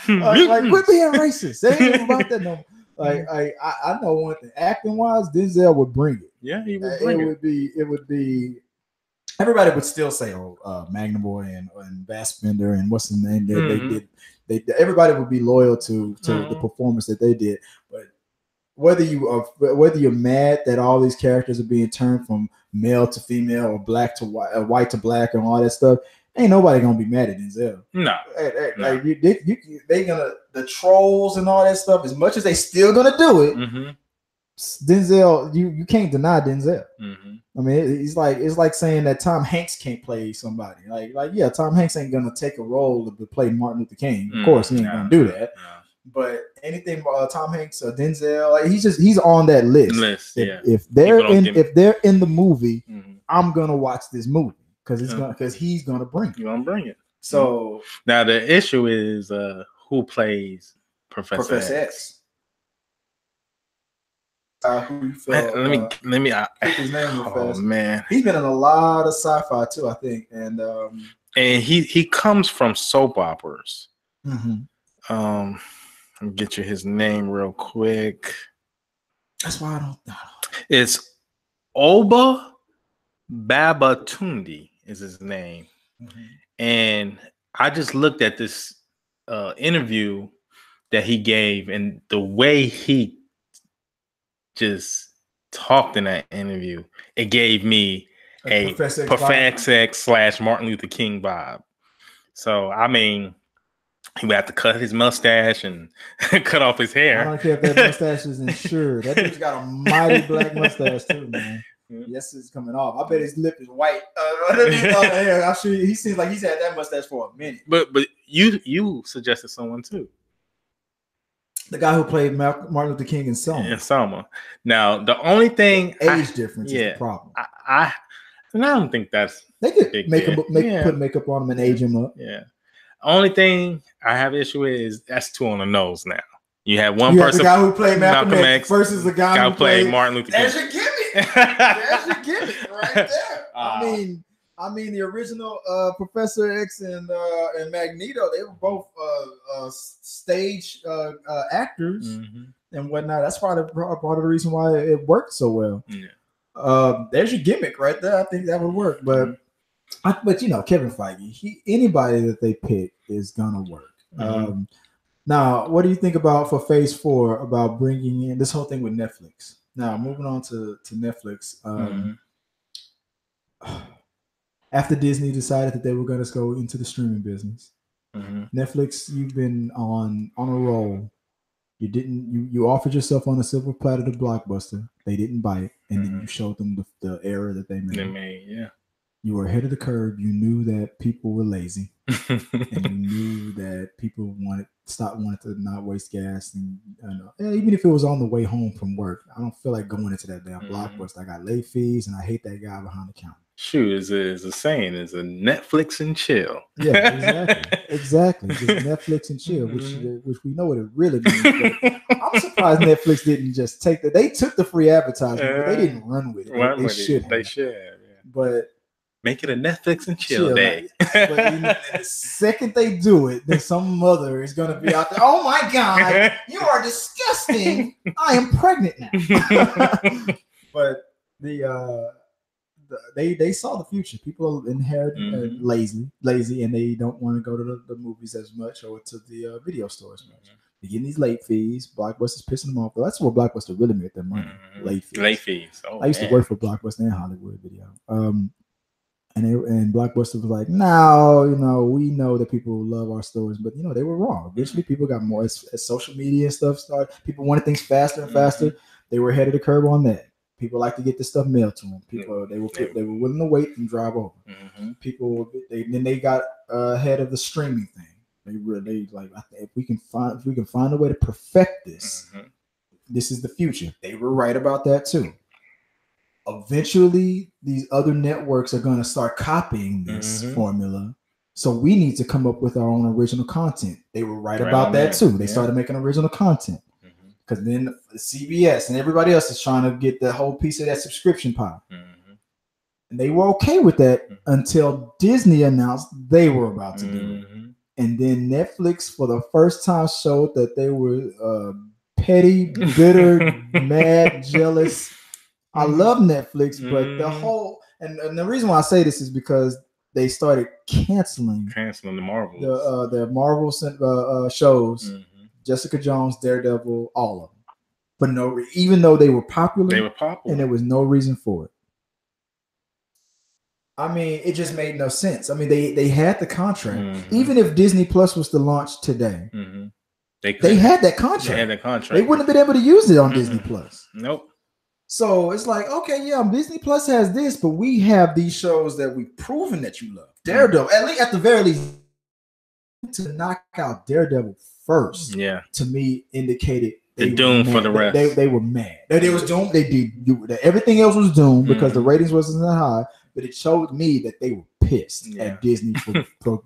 Quit being racist. It ain't even about that no more. Like I know one thing. Acting wise, Denzel would bring it. Yeah, he would bring it. It would be. Everybody would still say, Magnum Boy and Fassbender and what's his name? They did. Everybody would be loyal to the performance that they did, but whether you're mad that all these characters are being turned from male to female or black to white to black and all that stuff, ain't nobody gonna be mad at Denzel. No. Like they gonna, the trolls and all that stuff, as much as they still gonna do it. Mm-hmm. Denzel, you can't deny Denzel. Mm-hmm. I mean, it's like saying that Tom Hanks can't play somebody. Like yeah, Tom Hanks ain't gonna take a role to play Martin Luther King. Of course, he ain't gonna do that. No. But anything Tom Hanks or Denzel, like he's on that list. If they're in the movie, mm-hmm. I'm gonna watch this movie because he's gonna bring it. You're gonna bring it. So now the issue is who plays Professor X. Who you felt, let me. His name was oh man, he's been in a lot of sci-fi too, I think, and he comes from soap operas. Mm-hmm. Let me get you his name real quick. That's why I don't. It's Oba Babatunde is his name. And I just looked at this interview that he gave, and the way he just talked in that interview, it gave me a Professor X / Martin Luther King vibe. So, I mean, he would have to cut his mustache and cut off his hair. I don't care if that mustache is insured. That dude's got a mighty black mustache too, man. Yes, it's coming off. I bet his lip is white. I'm sure he seems like he's had that mustache for a minute. But you suggested someone too. The guy who played Martin Luther King in Selma. In Selma. Now, the only thing age difference is the problem. I don't think that's they could put makeup on him and age him up. Yeah. Only thing I have issue with is that's too on the nose now. You have one person, the guy who played Malcolm X versus the guy who played Martin Luther King. There's your gimmick. There's your gimmick right there. I mean, the original Professor X and Magneto, they were both stage actors and whatnot. That's part of the reason why it worked so well. Yeah. There's your gimmick right there. I think that would work, but you know, Kevin Feige, anybody that they pick is gonna work. Now, what do you think about for Phase 4 about bringing in this whole thing with Netflix? Now, moving on to Netflix. After Disney decided that they were going to go into the streaming business, Netflix, you've been on a roll. You offered yourself on a silver platter to Blockbuster. They didn't buy it, and then you showed them the error that they made. Yeah. You were ahead of the curve. You knew that people were lazy, and you knew that people wanted to not waste gas. And even if it was on the way home from work, I don't feel like going into that damn Blockbuster. I got late fees, and I hate that guy behind the counter. Shoot, is a saying, is a Netflix and chill. Yeah, exactly. Just Netflix and chill, which we know what it really means. But I'm surprised Netflix didn't just take that. They took the free advertisement, but they didn't run with it. They should. Yeah. But make it a Netflix and chill day. But the second they do it, then some mother is going to be out there. Oh my God, you are disgusting. I am pregnant now. But they saw the future. People are inherently lazy, and they don't want to go to the movies as much or to the video store as much. They're getting these late fees. Blockbuster's pissing them off. But that's where Blockbuster really made their money. Late fees. Oh, I used to work for Blockbuster and Hollywood Video. And Blockbuster was like, no, we know that people love our stores, but they were wrong. Eventually, people got more as social media and stuff started. People wanted things faster and faster. They were ahead of the curve on that. People like to get this stuff mailed to them. People they were willing to wait and drive over. People they got ahead of the streaming thing. They really like, if we can find a way to perfect this, this is the future. They were right about that too. Eventually, these other networks are going to start copying this formula. So we need to come up with our own original content. They were right about that too. They started making original content. Because then CBS and everybody else is trying to get the whole piece of that subscription pie. And they were okay with that until Disney announced they were about to do it. And then Netflix, for the first time, showed that they were petty, bitter, mad, jealous. I love Netflix, but the whole and the reason why I say this is because they started canceling the Marvels, the Marvel shows, Jessica Jones, Daredevil, all of them, for no reason. Even though they were popular, and there was no reason for it. I mean, it just made no sense. I mean, they had the contract. Even if Disney Plus was to launch today, they had that contract. They wouldn't have been able to use it on Disney Plus. Nope. So it's like, okay, yeah, Disney Plus has this, but we have these shows that we've proven that you love. Daredevil, at the very least, to knock out Daredevil first, to me indicated the doom for the rest. They were mad. They was doomed. They did everything else was doomed because the ratings wasn't that high. But it showed me that they were pissed at Disney for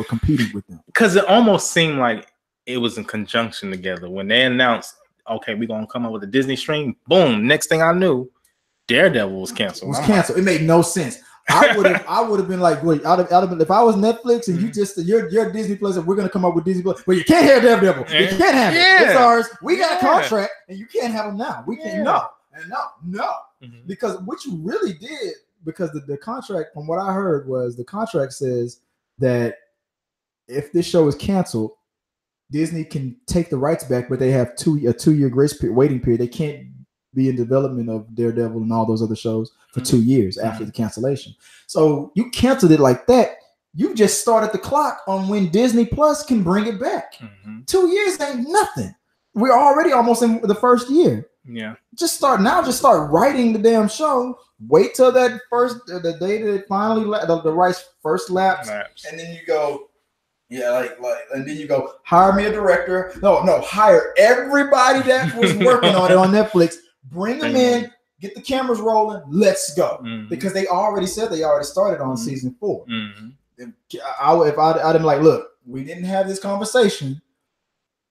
competing with them. Because it almost seemed like it was in conjunction together when they announced, okay, we're gonna come up with a Disney stream. Boom! Next thing I knew, Daredevil was canceled. It made no sense. I would have been like, wait, I'd have been, if I was Netflix and you just you're Disney Plus and we're gonna come up with Disney Plus, well, you can't have Daredevil. You can't have it. It's ours. We got a contract and you can't have them now. We can't no. Because what you really did, because the contract, from what I heard, was the contract says that if this show is canceled, Disney can take the rights back, but they have a 2-year grace period, waiting period. They can't be in development of Daredevil and all those other shows for 2 years after the cancellation. So you canceled it like that. You just started the clock on when Disney Plus can bring it back. 2 years ain't nothing. We're already almost in the first year. Yeah. Just start writing the damn show. Wait till that the day that it finally the rights first lapse, and then you go, and then you go hire me a director. No, hire everybody that was working on it on Netflix. Bring them in, get the cameras rolling. Let's go, because they already said they already started on season 4. If I'd been like, look, we didn't have this conversation.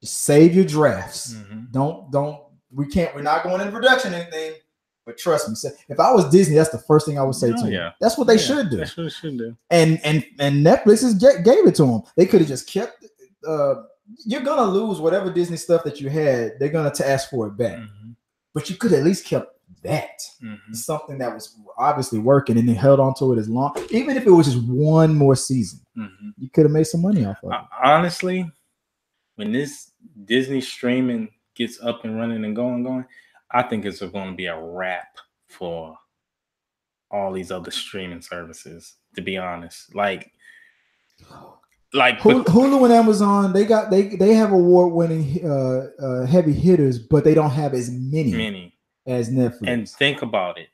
Just save your drafts. We're not going into production or anything, but trust me. If I was Disney, that's the first thing I would say to them. That's what they should do. That's what they should do. And Netflix gave it to them. They could have just kept. You're gonna lose whatever Disney stuff that you had. They're gonna ask for it back. But you could at least kept that. Something that was obviously working, and they held on to it as long. Even if it was just one more season, you could have made some money off of it. Honestly, when this Disney streaming gets up and running and going, I think it's going to be a wrap for all these other streaming services, to be honest. Like Hulu and Amazon, they have award-winning heavy hitters, but they don't have as many as Netflix. And think about it.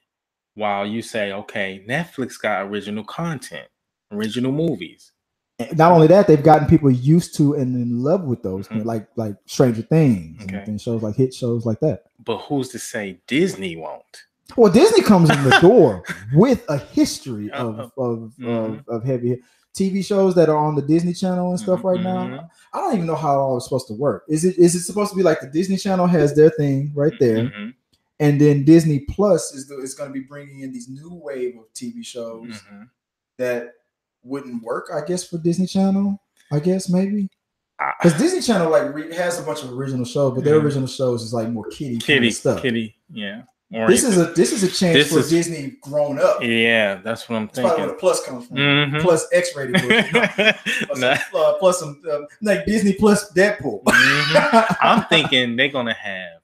While you say, okay, Netflix got original content, original movies. Not only that, they've gotten people used to and in love with those, like Stranger Things and shows like hit shows like that. But who's to say Disney won't? Well, Disney comes in the door with a history of heavy TV shows that are on the Disney Channel and stuff right now. I don't even know how all it's supposed to work. Is it supposed to be like the Disney Channel has their thing right there, and then Disney Plus is going to be bringing in these new wave of TV shows that wouldn't work, I guess, for Disney Channel. I guess maybe because Disney Channel has a bunch of original shows, but their original shows is like more kiddie stuff. This is a chance for Disney grown up. Yeah, that's what I'm thinking. That's probably where the plus comes from. Plus X-rated, plus some like Disney Plus Deadpool. I'm thinking they're gonna have.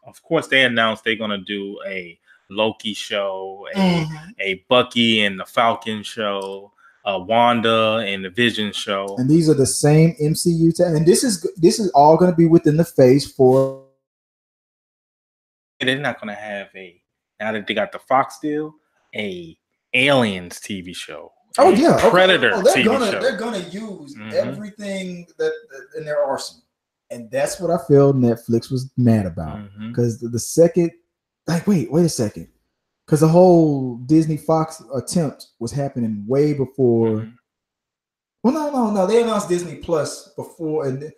Of course, they announced they're gonna do a Loki show, a Bucky and the Falcon show, a Wanda and the Vision show, and these are the same MCU. And this is all going to be within the phase 4. They're not going to have now that they got the Fox deal, a Aliens TV show. Oh yeah, Predator TV show. They're going to use everything that in their arsenal, and that's what I feel Netflix was mad about because the second, wait a second. Because the whole Disney Fox attempt was happening way before. Well, no. They announced Disney Plus before, and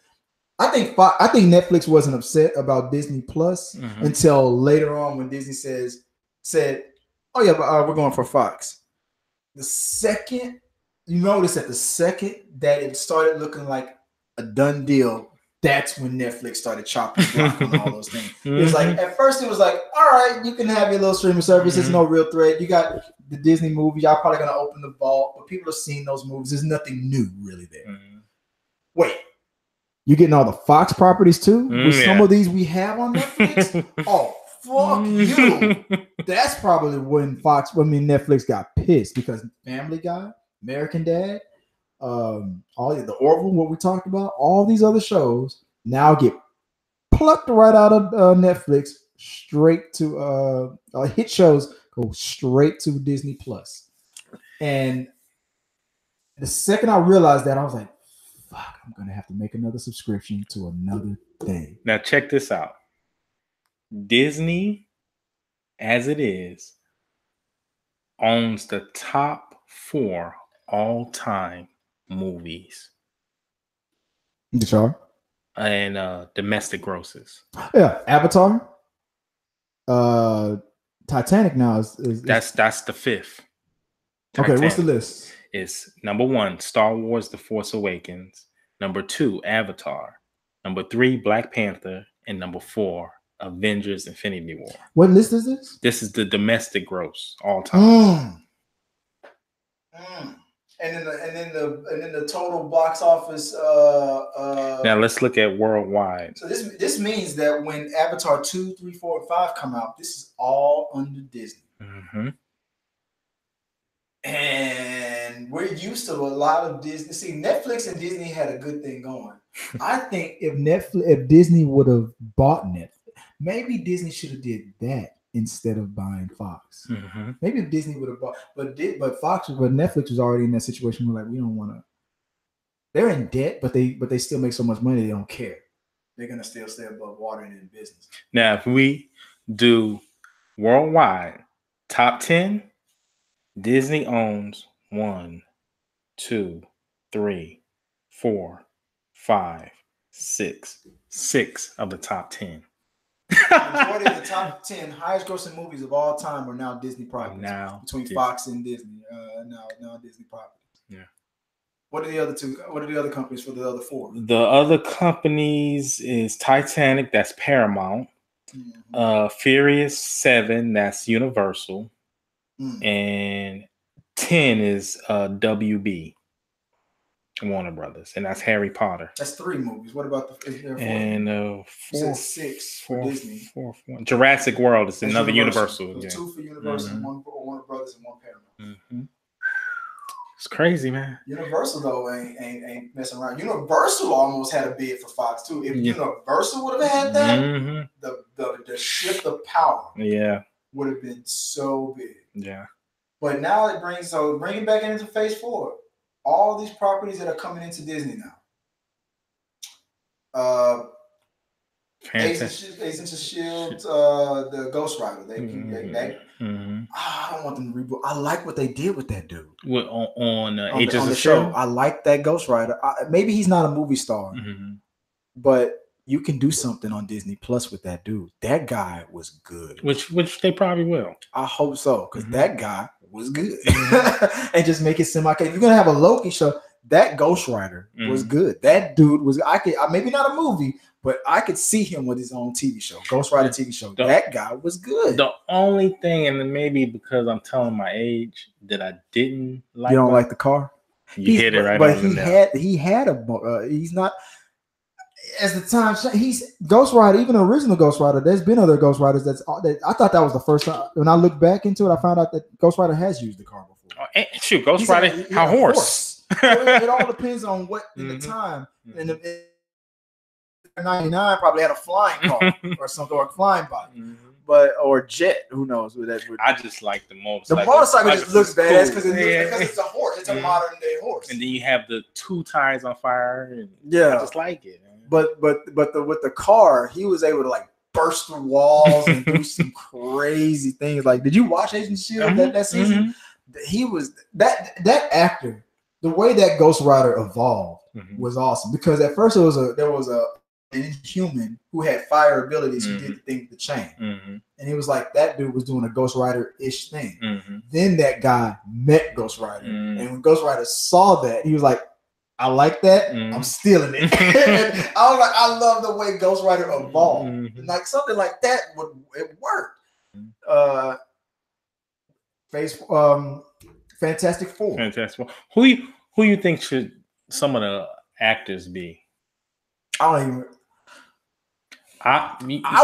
I think Netflix wasn't upset about Disney Plus until later on when Disney said, "Oh yeah, but we're going for Fox." The second that it started looking like a done deal, that's when Netflix started chopping block on all those things. It was like, at first it was like, all right, you can have your little streaming service. It's no real threat. You got the Disney movie. Y'all probably going to open the vault, but people have seen those movies. There's nothing new really there. Wait, you getting all the Fox properties too? With some of these we have on Netflix? Oh, fuck you. That's probably when Netflix got pissed because Family Guy, American Dad, all the Orville, what we talked about, all these other shows now get plucked right out of Netflix straight to hit shows go straight to Disney Plus. And the second I realized that, I was like, fuck, I'm gonna have to make another subscription to another thing. Now check this out. Disney, as it is, owns the top 4 all-time movies. Which are? And domestic grosses. Yeah, Avatar. Titanic now is that's the 5th. Okay, what's the list? It's number 1, Star Wars: The Force Awakens. Number 2, Avatar. Number 3, Black Panther. And number 4, Avengers: Infinity War. What list is this? This is the domestic gross all time. And then the total box office. Now let's look at worldwide. So this means that when Avatar 2, 3, 4, and 5 come out, this is all under Disney. Mm-hmm. And we're used to a lot of Disney. See, Netflix and Disney had a good thing going. I think if Disney would have bought Netflix, maybe Disney should have did that instead of buying Fox. Mm-hmm. Maybe if Disney would have bought, but Netflix was already in that situation where like we don't want to. They're in debt, but they still make so much money they don't care. They're gonna still stay above water and in business. Now, if we do worldwide top 10, Disney owns 1, 2, 3, 4, 5, 6 of the top 10. Majority of the top 10 highest grossing movies of all time are now Disney properties. Between Disney. Fox and Disney, now Disney properties. Yeah. What are the other two? What are the other companies for the other 4? The other companies is Titanic, that's Paramount. Mm-hmm. Furious 7, that's Universal. And 10 is WB, Warner Brothers, and that's Harry Potter. That's 3 movies. What about the 4? And 6 for Disney. 4. Jurassic World is another Universal. Yeah. 2 for Universal, 1 for Warner Brothers, and 1 Paramount. Mm-hmm. It's crazy, man. Universal though ain't messing around. Universal almost had a bid for Fox too. If Universal would have had that, the shift of power, would have been so big. Yeah. But now bring it back into phase 4. All these properties that are coming into Disney now. Agents of Shield, the Ghost Rider. I don't want them to reboot. I like what they did with that dude. On Agents of Shield? I like that Ghost Rider. Maybe he's not a movie star, but you can do something on Disney Plus with that dude. That guy was good. Which they probably will. I hope so, because that guy was good. And just make it semi. You're gonna have a Loki show. That Ghost Rider was good. That dude was. Maybe not a movie, but I could see him with his own TV show, Ghost Rider TV show. That guy was good. The only thing, and maybe because I'm telling my age, that I didn't like. You don't like the car? You hit it right. But he had a. He's not. As the time, he's Ghost Rider. Even the original Ghost Rider. There's been other Ghost Riders. I thought that was the first time. When I look back into it, I found out that Ghost Rider has used the car before. Shoot, Ghost Rider, how horse? So it all depends on what in the time. In the 99 probably had a flying car or something, or a flying body, or jet. Who knows? I just like the motorcycle. The motorcycle just looks badass because it's a horse. It's a modern day horse. And then you have the 2 tires on fire. And I just like it. Man. But with the car, he was able to like burst through walls and do some crazy things. Like, did you watch Agents of Shield that season? He was that actor. The way that Ghost Rider evolved was awesome, because at first there was an Inhuman who had fire abilities who did the thing with the chain, and he was like, that dude was doing a Ghost Rider-ish thing. Then that guy met Ghost Rider, and when Ghost Rider saw that, he was like, I like that. I'm stealing it. And I was like, I love the way Ghost Rider evolved. Like something like that it worked. Fantastic Four. Fantastic Four. Who you think should some of the actors be? I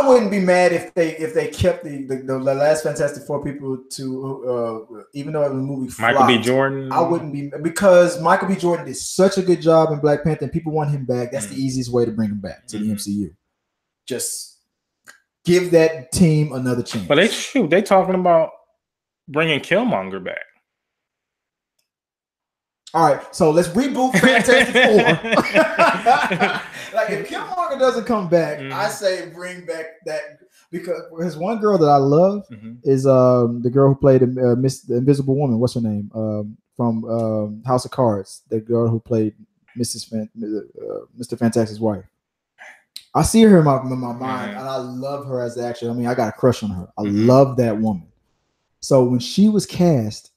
wouldn't be mad if they kept the last Fantastic Four people to even though the movie flopped. Michael B. Jordan. I wouldn't be, because Michael B. Jordan did such a good job in Black Panther and people want him back. That's the easiest way to bring him back to the MCU. Just give that team another chance. But they talking about bringing Killmonger back. All right, so let's reboot Fantastic Four. Like, if Killmonger doesn't come back, I say bring back that, because there's one girl that I love is the girl who played the Invisible Woman. What's her name? From House of Cards. The girl who played Mr. Fantastic's wife. I see her in my mind, and I love her as an actress. I mean, I got a crush on her. I love that woman. So when she was cast,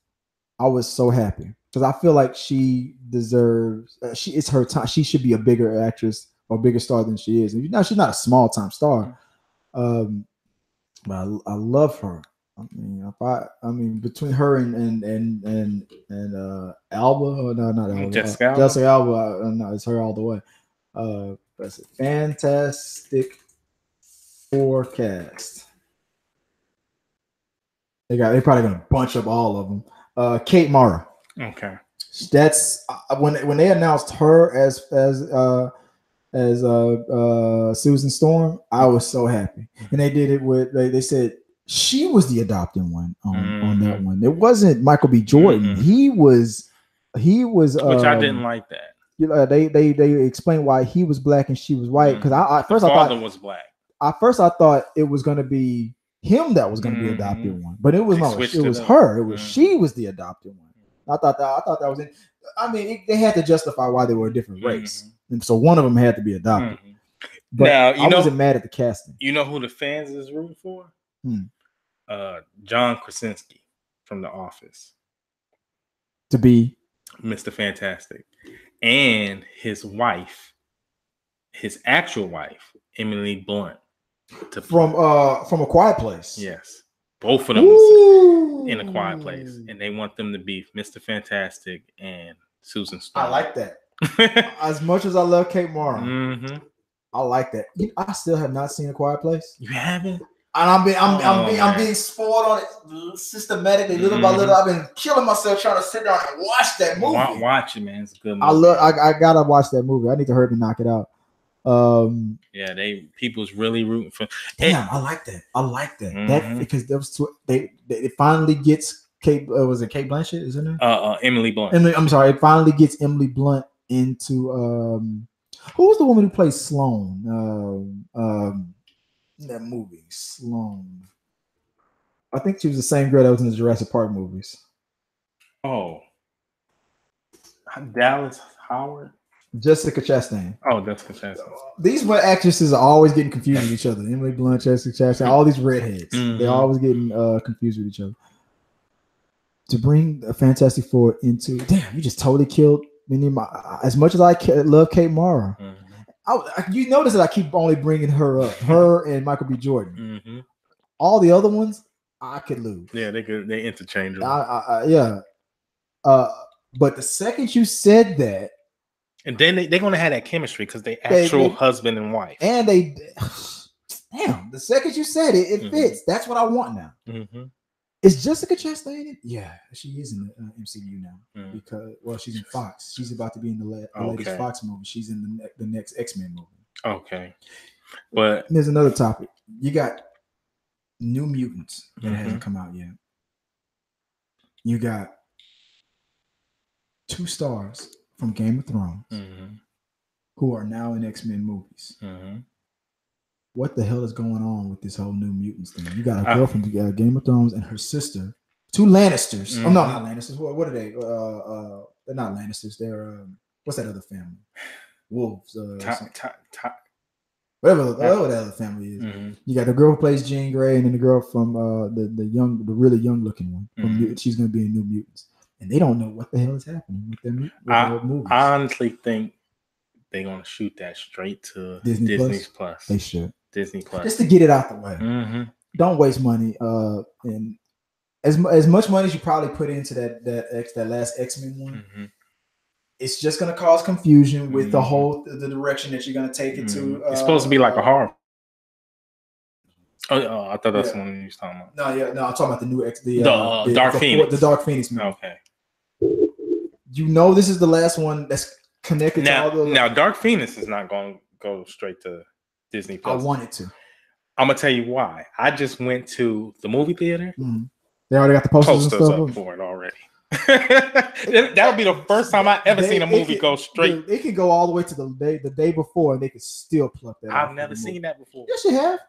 I was so happy because I feel like she deserves. It's her time. She should be a bigger actress or bigger star than she is. And she's not a small time star. But I love her. I mean, between her and Alba, no, not Alba. Jessica Alba, no, it's her all the way. That's a Fantastic Four cast. They're probably gonna bunch up all of them. Kate Mara. Okay. That's when they announced her as Susan Storm, I was so happy. And they did it with they said she was the adopted one on that one. It wasn't Michael B. Jordan. He was which I didn't like that. They explained why he was black and she was white. Because I thought was black. At first I thought it was gonna be him that was gonna be adopted one. But it was not. It was her. It was she was the adopted one. I thought that was it. I mean, they had to justify why they were a different race. And so one of them had to be adopted. But now, I wasn't mad at the casting. You know who the fans is rooting for? John Krasinski from The Office. To be Mr. Fantastic. And his wife, his actual wife, Emily Blunt. From A Quiet Place. Yes. Both of them was in A Quiet Place. And they want them to be Mr. Fantastic and Susan Storm. I like that. As much as I love Kate Mara, I like that. I still have not seen A Quiet Place. You haven't? And I'm being spoiled on it systematically, little by little. I've been killing myself trying to sit down and watch that movie. Watch it, man. It's a good movie. I gotta watch that movie. I need to hurry to knock it out. Yeah, people's really rooting for. Damn, I like that. That because there was it finally gets Kate. Was it Kate Blanchett? Isn't it? Emily Blunt. I'm sorry. It finally gets Emily Blunt into who was the woman who played Sloane? In that movie, Sloane. I think she was the same girl that was in the Jurassic Park movies. Oh, Dallas Howard. Jessica Chastain. Oh, Jessica Chastain. These actresses are always getting confused with each other. Emily Blunt, Jessica Chastain, all these redheads. They're always getting confused with each other. To bring a Fantastic Four into, damn, you just totally killed me. As much as I love Kate Mara, you notice that I keep only bringing her up, her and Michael B. Jordan. All the other ones, I could lose. Yeah, they interchangeable. Yeah. But the second you said that, and then they're gonna have that chemistry because they actual husband and wife. And damn, the second you said it, it fits. That's what I want now. Is Jessica Chastain? Yeah, she is in the MCU now because she's in Fox. She's about to be in the latest Fox movie. She's in the next XMen movie. Okay, but there's another topic. You got New Mutants that hasn't come out yet. You got 2 stars from Game of Thrones who are now in XMen movies. What the hell is going on with this whole New Mutants thing? You got a girl from Game of Thrones and her sister, 2 Lannisters. Oh no, not Lannisters. What are they? They're not Lannisters. They're what's that other family? Wolves. Whatever that other family is. You got the girl who plays Jean Grey, and then the girl from the really young looking one. She's going to be in New Mutants, and they don't know what the hell is happening with them. I honestly think they're going to shoot that straight to Disney Plus. They should. Disney Plus, just to get it out the way. Don't waste money. And as much money as you probably put into that last X-Men one, it's just going to cause confusion with the direction that you're going to take it to. It's supposed to be like a horror. Oh, I thought that's the one you was talking about. No, I'm talking about the new the Dark Phoenix. The Dark Phoenix movie. Okay. You know, this is the last one that's connected to all the. Now, Dark Phoenix is not going to go straight to Disney Plus. I wanted to. I'm gonna tell you why. I just went to the movie theater. They already got the posters and stuff up for it already. That would be the first time I ever seen a movie go straight. It could go all the way to the day before, and they could still pluck that. I've never seen that before. Yes, you have.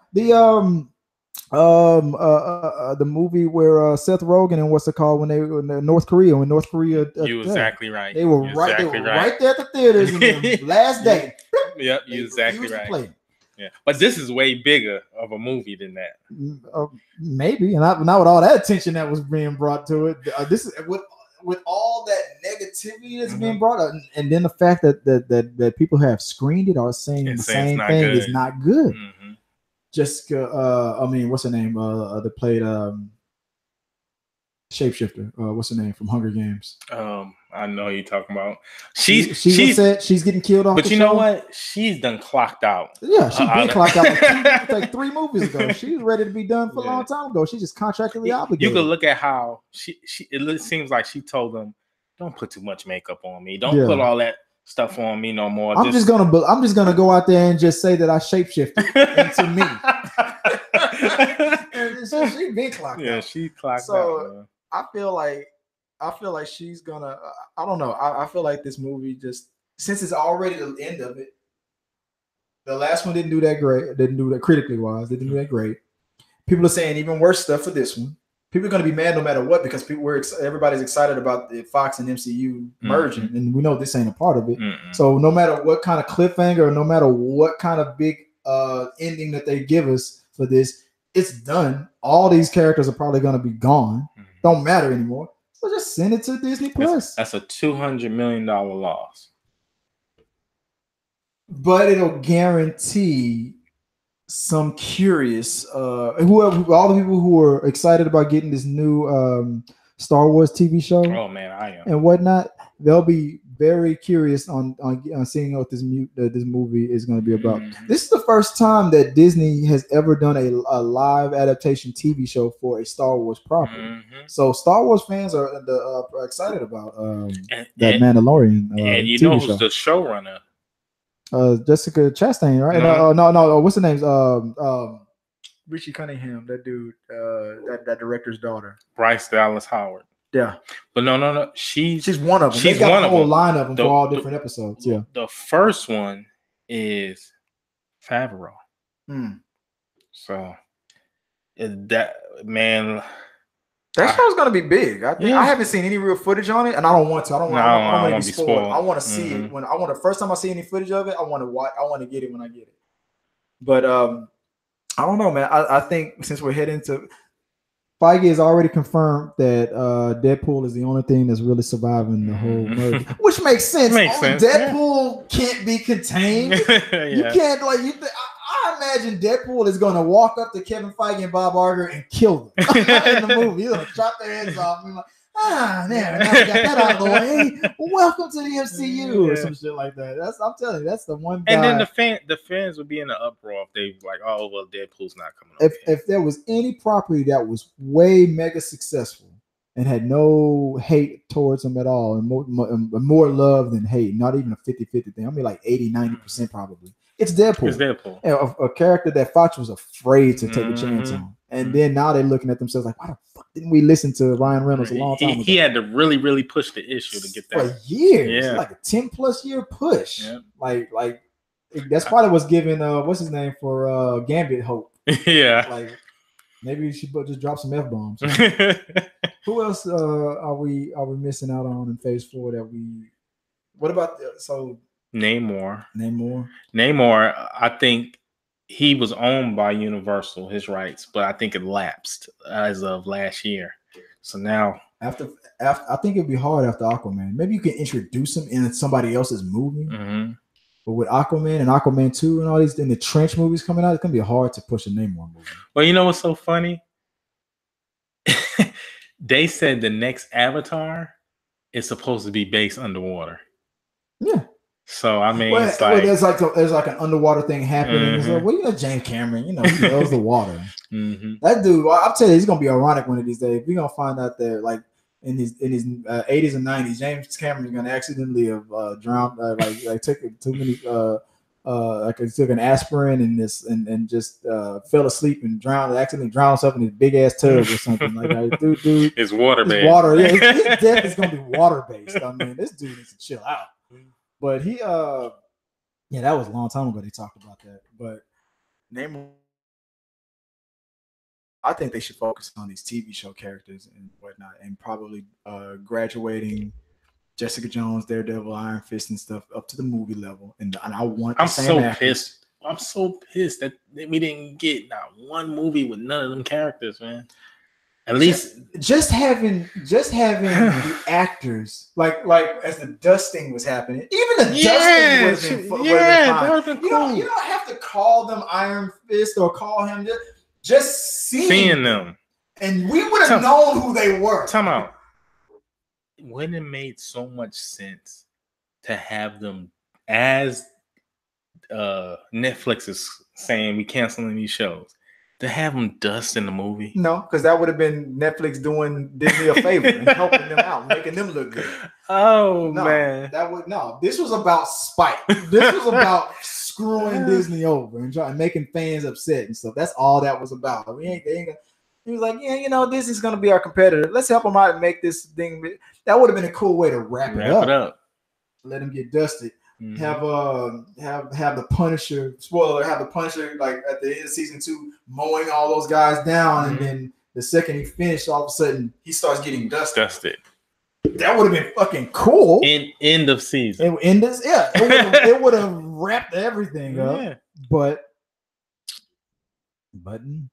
The movie where Seth Rogen and what's it called when they were in North Korea you exactly right. They were right there at the theaters in the last day. Yep, you exactly right. Yeah, but this is way bigger of a movie than that. Maybe, and not with all that attention that was being brought to it. This is what with all that negativity that's being brought up, and then the fact that people have screened it or saying the same thing is not good. Jessica, I mean, what's her name? That played Shapeshifter. What's her name from Hunger Games? I know who you're talking about. She's upset. She's getting killed off. But you know what? She's done clocked out. Yeah, she's been clocked out like 3 movies ago. She's ready to be done for a long time ago. She's just contractually obligated. You could look at how she. It seems like she told them, "Don't put too much makeup on me. Don't put all that stuff on me no more." I'm just gonna go out there and just say that I shapeshifted into me. And she's been clocked out. Yeah, she clocked out. I feel like she's gonna. I don't know. I feel like this movie just, since it's already the end of it. The last one didn't do that great. Didn't do that critically wise. Didn't do that great. People are saying even worse stuff for this one. People are gonna be mad no matter what because everybody's excited about the Fox and MCU merging, and we know this ain't a part of it. So no matter what kind of cliffhanger, or no matter what kind of big ending that they give us for this, it's done. All these characters are probably gonna be gone. Don't matter anymore. So just send it to Disney Plus. That's a $200 million loss. But it'll guarantee some curious, all the people who are excited about getting this new Star Wars TV show. Oh man, I am. And whatnot. They'll be very curious on seeing what this movie is going to be about. This is the first time that Disney has ever done a live adaptation TV show for a Star Wars property. So Star Wars fans are excited about that Mandalorian. And you TV know who's show. the showrunner? Jessica Chastain, right? No. What's the name? Richie Cunningham, that dude, that director's daughter. Bryce Dallas Howard. Yeah, but no. She's one of them. She's got a whole line of them for all different episodes. Yeah, the first one is Favreau. So that man. That show's gonna be big. I think I haven't seen any real footage on it, and I don't want to. I don't want to be spoiled. I want to see it the first time I see any footage of it. I want to watch. I want to get it when I get it. But I don't know, man. I think since we're heading to Feige has already confirmed that Deadpool is the only thing that's really surviving the whole merger, which makes sense. Deadpool can't be contained. You can't I imagine Deadpool is going to walk up to Kevin Feige and Bob Iger and kill them in the movie. He's going to chop their heads off. And now we got that out of the way. Welcome to the MCU or some shit like that. I'm telling you, that's the one guy. And then the fans would be in an uproar if they like, oh well, Deadpool's not coming. If there was any property that was way mega successful and had no hate towards them at all, and more love than hate, not even a 50-50 thing. I mean, like 80-90% probably. It's Deadpool. It's Deadpool. A character that Fox was afraid to take a chance on. And then now they're looking at themselves like, why the fuck didn't we listen to Ryan Reynolds a long time ago? He had to really, really push the issue to get that. For years. Yeah. Like a 10+ year push. Yeah. Like that's probably what's giving what's his name for Gambit hope. Yeah. Like maybe we should just drop some F-bombs. Who else are we missing out on in phase 4 that we what about Namor. Namor, I think he was owned by Universal, his rights, but I think it lapsed as of last year. So now after I think it'd be hard after Aquaman. Maybe you can introduce him in somebody else's movie. But with Aquaman and Aquaman 2 and all these in the Trench movies coming out, it's gonna be hard to push a Namor movie. Well, you know what's so funny? They said the next Avatar is supposed to be based underwater. Yeah. So I mean, there's like an underwater thing happening. It's like, well, you know, James Cameron, you know, he loves the water. That dude, I'll tell you, he's gonna be ironic one of these days. We're gonna find out that like in his 80s and 90s, James Cameron is gonna accidentally have drowned, took too many, took an aspirin and just fell asleep and accidentally drowned himself in his big ass tub or something like that. Dude, it's water based. His death is gonna be water based. I mean, this dude needs to chill out. But he, that was a long time ago they talked about that. But Namor, I think they should focus on these TV show characters and whatnot, and probably graduating Jessica Jones, Daredevil, Iron Fist, and stuff up to the movie level. And I want. I'm so pissed. I'm so pissed that we didn't get not one movie with none of them characters, man. At least just having the actors like as the dusting was happening, even the dusting would have been cool. You don't have to call them Iron Fist or call him just seeing them, and we would have known who they were. Time out. Wouldn't it made so much sense to have them as Netflix is saying we canceling these shows? To have them dust in the movie? No, because that would have been Netflix doing Disney a favor and helping them out, making them look good. Oh man, This was about spite. This was about screwing Disney over and making fans upset and stuff. That's all that was about. He was like, yeah, this is gonna be our competitor. Let's help them out and make this thing. That would have been a cool way to wrap it up. Let them get dusted. Mm-hmm. Have the Punisher, spoiler, have the Punisher like at the end of season 2 mowing all those guys down, and then the second he finished, all of a sudden he starts getting dusted. That would have been fucking cool. End of season. It would have wrapped everything up. But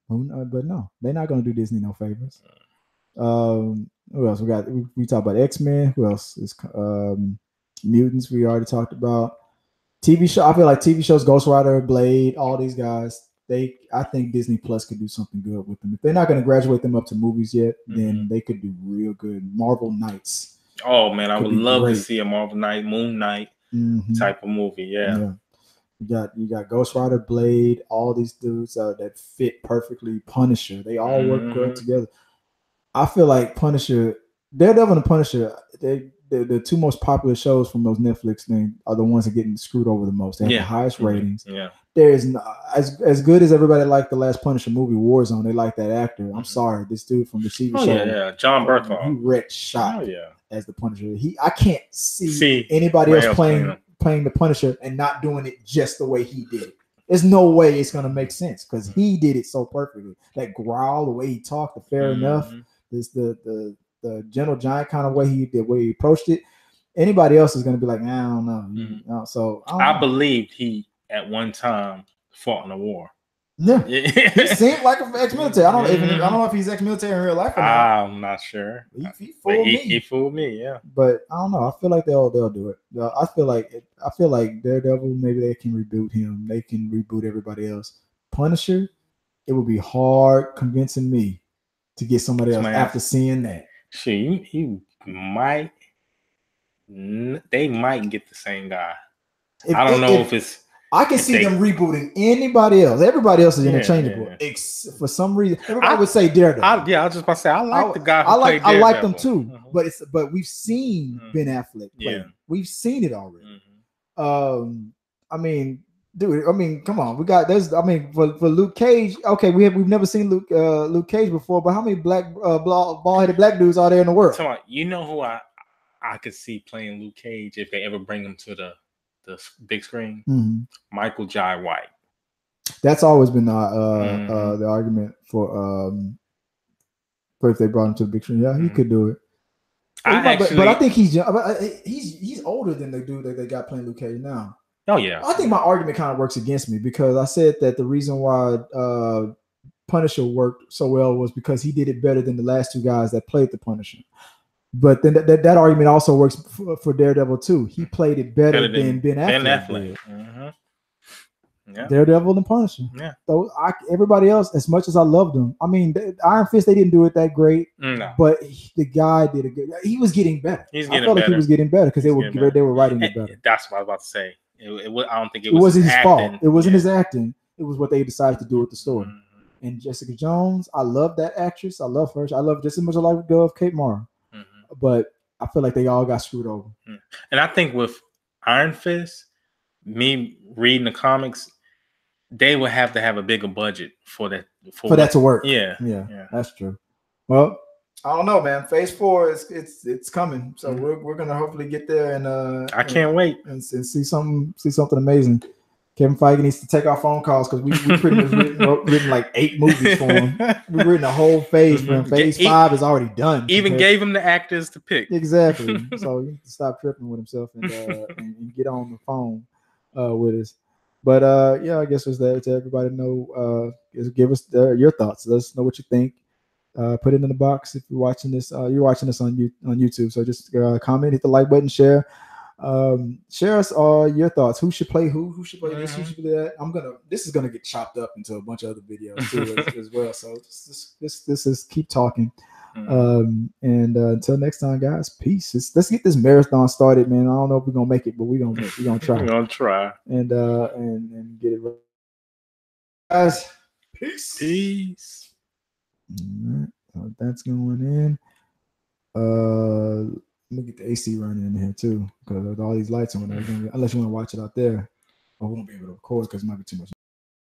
no, they're not gonna do Disney no favors. Who else we got? We talked about XMen. Who else is Mutants? We already talked about. TV show. I feel like TV shows, Ghost Rider, Blade, all these guys. I think Disney Plus could do something good with them. If they're not going to graduate them up to movies yet, then they could do real good. Marvel Knights. Oh man, I would love to see a Marvel Knight, Moon Knight type of movie. Yeah. You got Ghost Rider, Blade, all these dudes that fit perfectly. Punisher, they all work good together. I feel like Punisher, Daredevil and Punisher, the two most popular shows from those Netflix things are the ones that getting screwed over the most. They have the highest ratings. Yeah. There is as good as everybody liked the last Punisher movie, Warzone. They like that actor. I'm sorry, this dude from the TV show. Yeah, John Berthel. He wrecked shot as the Punisher. I can't see anybody else playing the Punisher and not doing it just the way he did it. There's no way it's gonna make sense because he did it so perfectly. That growl, the way he talked, the fair enough, this the gentle giant kind of way he approached it. Anybody else is gonna be like, I don't know. So I believed he at one time fought in a war. Yeah, he seemed like an ex-military. I don't know if he's ex-military in real life or not. I'm not sure. He fooled me. He fooled me. Yeah, but I don't know. I feel like they'll do it. I feel like Daredevil. Maybe they can reboot him. They can reboot everybody else. Punisher. It would be hard convincing me to get somebody else after seeing that. Shit, he might. They might get the same guy. I don't know if it's. I can see them rebooting anybody else. Everybody else is interchangeable. For some reason, everybody would say Daredevil. I was just about to say I like the guy. I like them too. But we've seen Ben Affleck play. Yeah. We've seen it already. I mean, dude. I mean, come on. We got this. I mean, for Luke Cage. Okay, we've never seen Luke Cage before. But how many bald-headed black dudes are there in the world? You know who I could see playing Luke Cage if they ever bring him to the big screen. Michael Jai White. That's always been the argument for if they brought him to the big screen. Yeah, he could do it. But I think he's older than the dude that they got playing Luke Cage now. Oh yeah. I think my argument kind of works against me because I said that the reason why Punisher worked so well was because he did it better than the last two guys that played the Punisher. But then that argument also works for Daredevil too. He played it better than Ben Affleck. Daredevil and Punisher. Yeah. So everybody else, as much as I loved them, I mean, Iron Fist, they didn't do it that great. No. But the guy did a good. He was getting better. I felt like he was getting better because they were writing it better. That's what I was about to say. I don't think it wasn't his fault. It wasn't his acting. It was what they decided to do with the story. And Jessica Jones, I love that actress. I love her. I love just as much as I love Kate Mara. But I feel like they all got screwed over. And I think with Iron Fist, me reading the comics, they would have to have a bigger budget for that to work. Yeah, that's true. Well, I don't know, man. Phase 4 it's coming, so we're gonna hopefully get there, and I can't wait and see something amazing. Kevin Feige needs to take our phone calls because we pretty much written like 8 movies for him. We've written a whole phase for him. Phase 5 is already done. Even gave him the actors to pick. Exactly. So you need to stop tripping with himself and get on the phone with us. But I guess it's that to everybody know. Give us your thoughts. Let us know what you think. Put it in the box if you're watching this. You're watching this on YouTube. So just comment, hit the like button, share. Share us all your thoughts. Who should play who should play this, who should play that. This is gonna get chopped up into a bunch of other videos too as well. So this is keep talking. And until next time, guys, peace. Let's get this marathon started, man. I don't know if we're gonna make it, but we're gonna try. We're gonna try and get it right. Guys, peace. All right, so that's going in. Let me get the AC running in here too, because with all these lights on, unless you want to watch it out there, I won't be able to record because it might be too much.